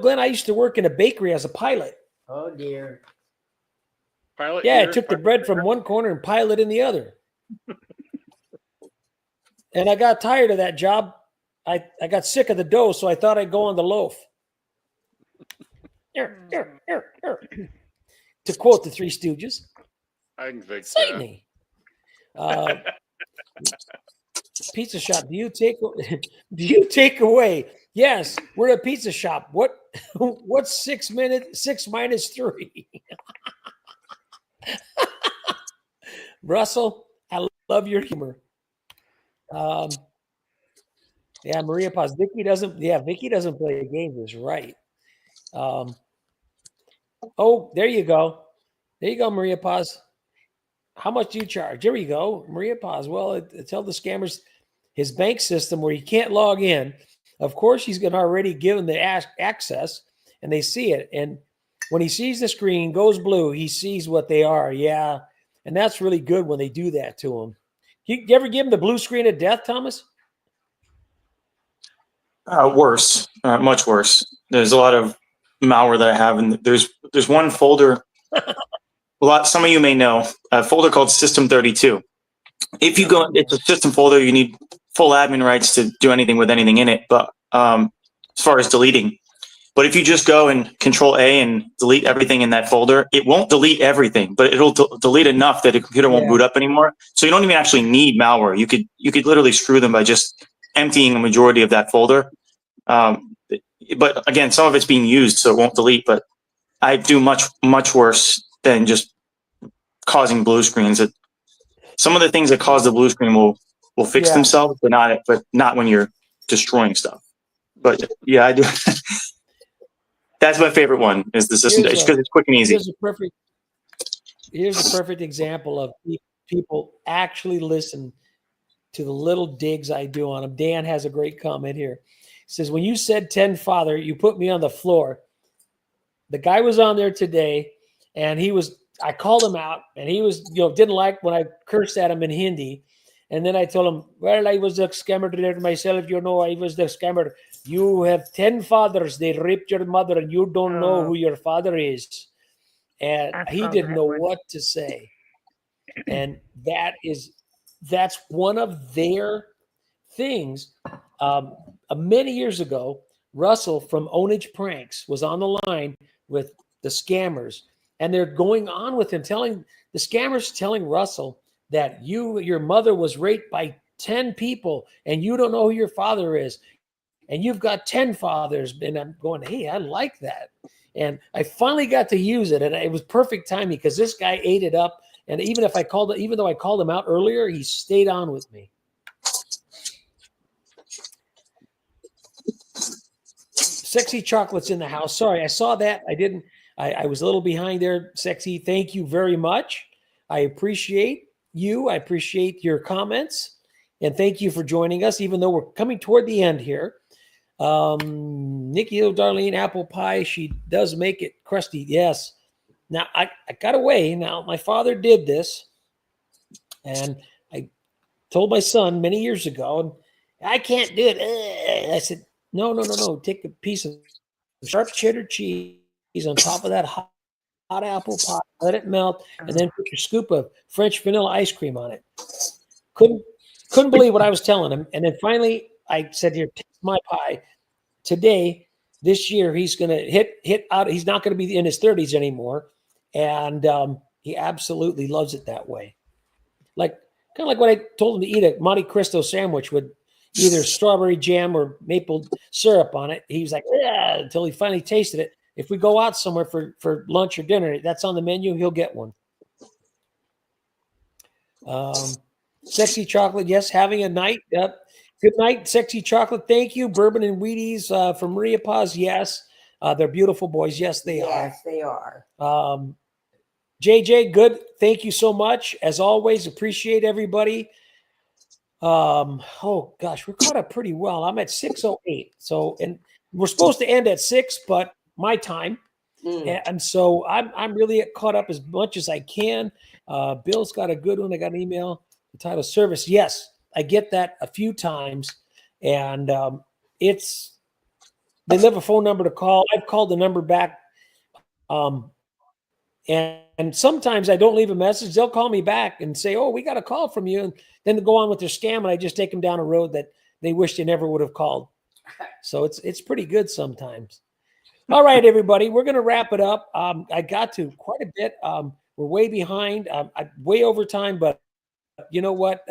Glenn, I used to work in a bakery as a pilot. oh dear. Pilot Yeah, I ears, took the pilot bread from ears. one corner and piled it in the other. And I got tired of that job. I got sick of the dough, so I thought I'd go on the loaf. Here. To quote the Three Stooges. I can fix Say that. me. Pizza shop, do you take away? Yes, we're a pizza shop. What's 6 minus 3? Russell, I love your humor. Yeah, Maria Paz. Vicky doesn't play games, is right. Oh, there you go. There you go, Maria Paz. How much do you charge? There you go, Maria Paz. Well, tell the scammers his bank system where he can't log in. Of course, he's going to already give them the access, and they see it. And when he sees the screen goes blue, he sees what they are. Yeah, and that's really good when they do that to him. You ever give him the blue screen of death, Thomas? Worse, much worse. There's a lot of malware that I have, and there's one folder. Some of you may know a folder called System 32. If you go, it's a system folder. You need full admin rights to do anything with anything in it. But as far as deleting, but if you just go and Control A and delete everything in that folder, it won't delete everything, but it'll delete enough that the computer won't boot up anymore. So you don't even actually need malware. You could literally screw them by just emptying a majority of that folder. But again, some of it's being used, so it won't delete. But I do much worse than just causing blue screens. Some of the things that cause the blue screen will fix themselves, but not when you're destroying stuff. But yeah, I do. That's my favorite one, is the system because it's quick and easy. Here's a perfect example of people actually listen to the little digs I do on them. Dan has a great comment here. He says, when you said 10 father, you put me on the floor. The guy was on there today, and I called him out, and he was, didn't like when I cursed at him in Hindi. And then I told him, well, I was a scammer myself. I was the scammer. You have 10 fathers. They raped your mother, and you don't know who your father is. and I he saw didn't that know one. what to say. And that's one of their things. Many years ago, Russell from Ownage Pranks was on the line with the scammers, and they're going on with him, telling the scammers telling Russell that your mother was raped by 10 people and you don't know who your father is, and you've got 10 fathers. And I'm going, hey, I like that. And I finally got to use it, and it was perfect timing because this guy ate it up. And even though I called him out earlier, he stayed on with me. Sexy Chocolate's in the house. Sorry, I saw that. I was a little behind there. Sexy, thank you very much. I appreciate you. I appreciate your comments. And thank you for joining us, even though we're coming toward the end here. Nikki Darlene, apple pie. She does make it crusty. Yes. Now, I got away. Now, my father did this. And I told my son many years ago, and I can't do it. I said, no. Take a piece of sharp cheddar cheese on top of that hot apple pie, let it melt, and then put your scoop of French vanilla ice cream on it. Couldn't believe what I was telling him. And then finally I said, here, taste my pie. Today, this year, he's going to hit out. He's not going to be in his 30s anymore. And he absolutely loves it that way. Kind of like when I told him to eat a Monte Cristo sandwich with either strawberry jam or maple syrup on it. He was like, yeah, until he finally tasted it. If we go out somewhere for lunch or dinner, that's on the menu, he'll get one. Sexy Chocolate, yes, having a night. Good night, Sexy Chocolate. Thank you. Bourbon and Wheaties from Maria Paz, yes. They're beautiful boys. Yes, they are. Yes, they are. JJ, good. Thank you so much. As always, appreciate everybody. Oh gosh, we're caught up pretty well. I'm at 6:08. So, and we're supposed to end at 6, but my time. And so I'm really caught up as much as I can. Bill's got a good one. I got an email, the title service. Yes, I get that a few times. And they leave a phone number to call. I've called the number back. And sometimes I don't leave a message. They'll call me back and say, oh, we got a call from you. And then they go on with their scam, and I just take them down a road that they wish they never would have called. So it's pretty good sometimes. All right, everybody, we're going to wrap it up. I got to quite a bit. We're way behind. I'm way over time, but you know what?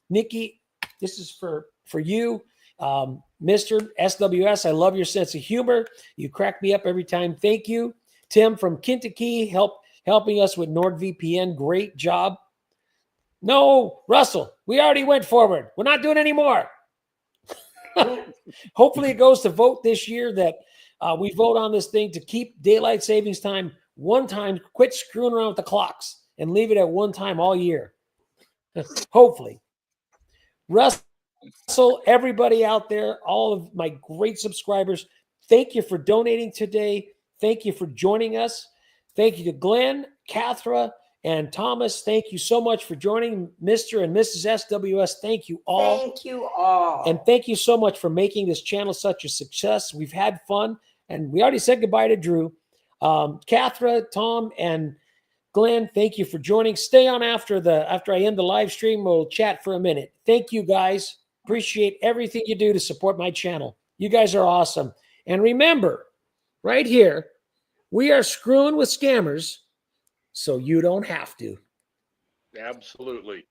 Nikki, this is for you. Mr. SWS, I love your sense of humor. You crack me up every time. Thank you. Tim from Kentucky, helping us with NordVPN. Great job. No, Russell, we already went forward. We're not doing any more. Hopefully it goes to vote this year that we vote on this thing to keep daylight savings time one time, quit screwing around with the clocks, and leave it at one time all year. Hopefully. Russell, everybody out there, all of my great subscribers, thank you for donating today. Thank you for joining us. Thank you to Glenn, Kathra, and Thomas. Thank you so much for joining. Mr. and Mrs. SWS, thank you all. Thank you all. And thank you so much for making this channel such a success. We've had fun, and we already said goodbye to Drew. Kathra, Tom, and Glenn, thank you for joining. Stay on after I end the live stream. We'll chat for a minute. Thank you, guys. Appreciate everything you do to support my channel. You guys are awesome. And remember, right here, we are screwing with scammers so you don't have to. Absolutely.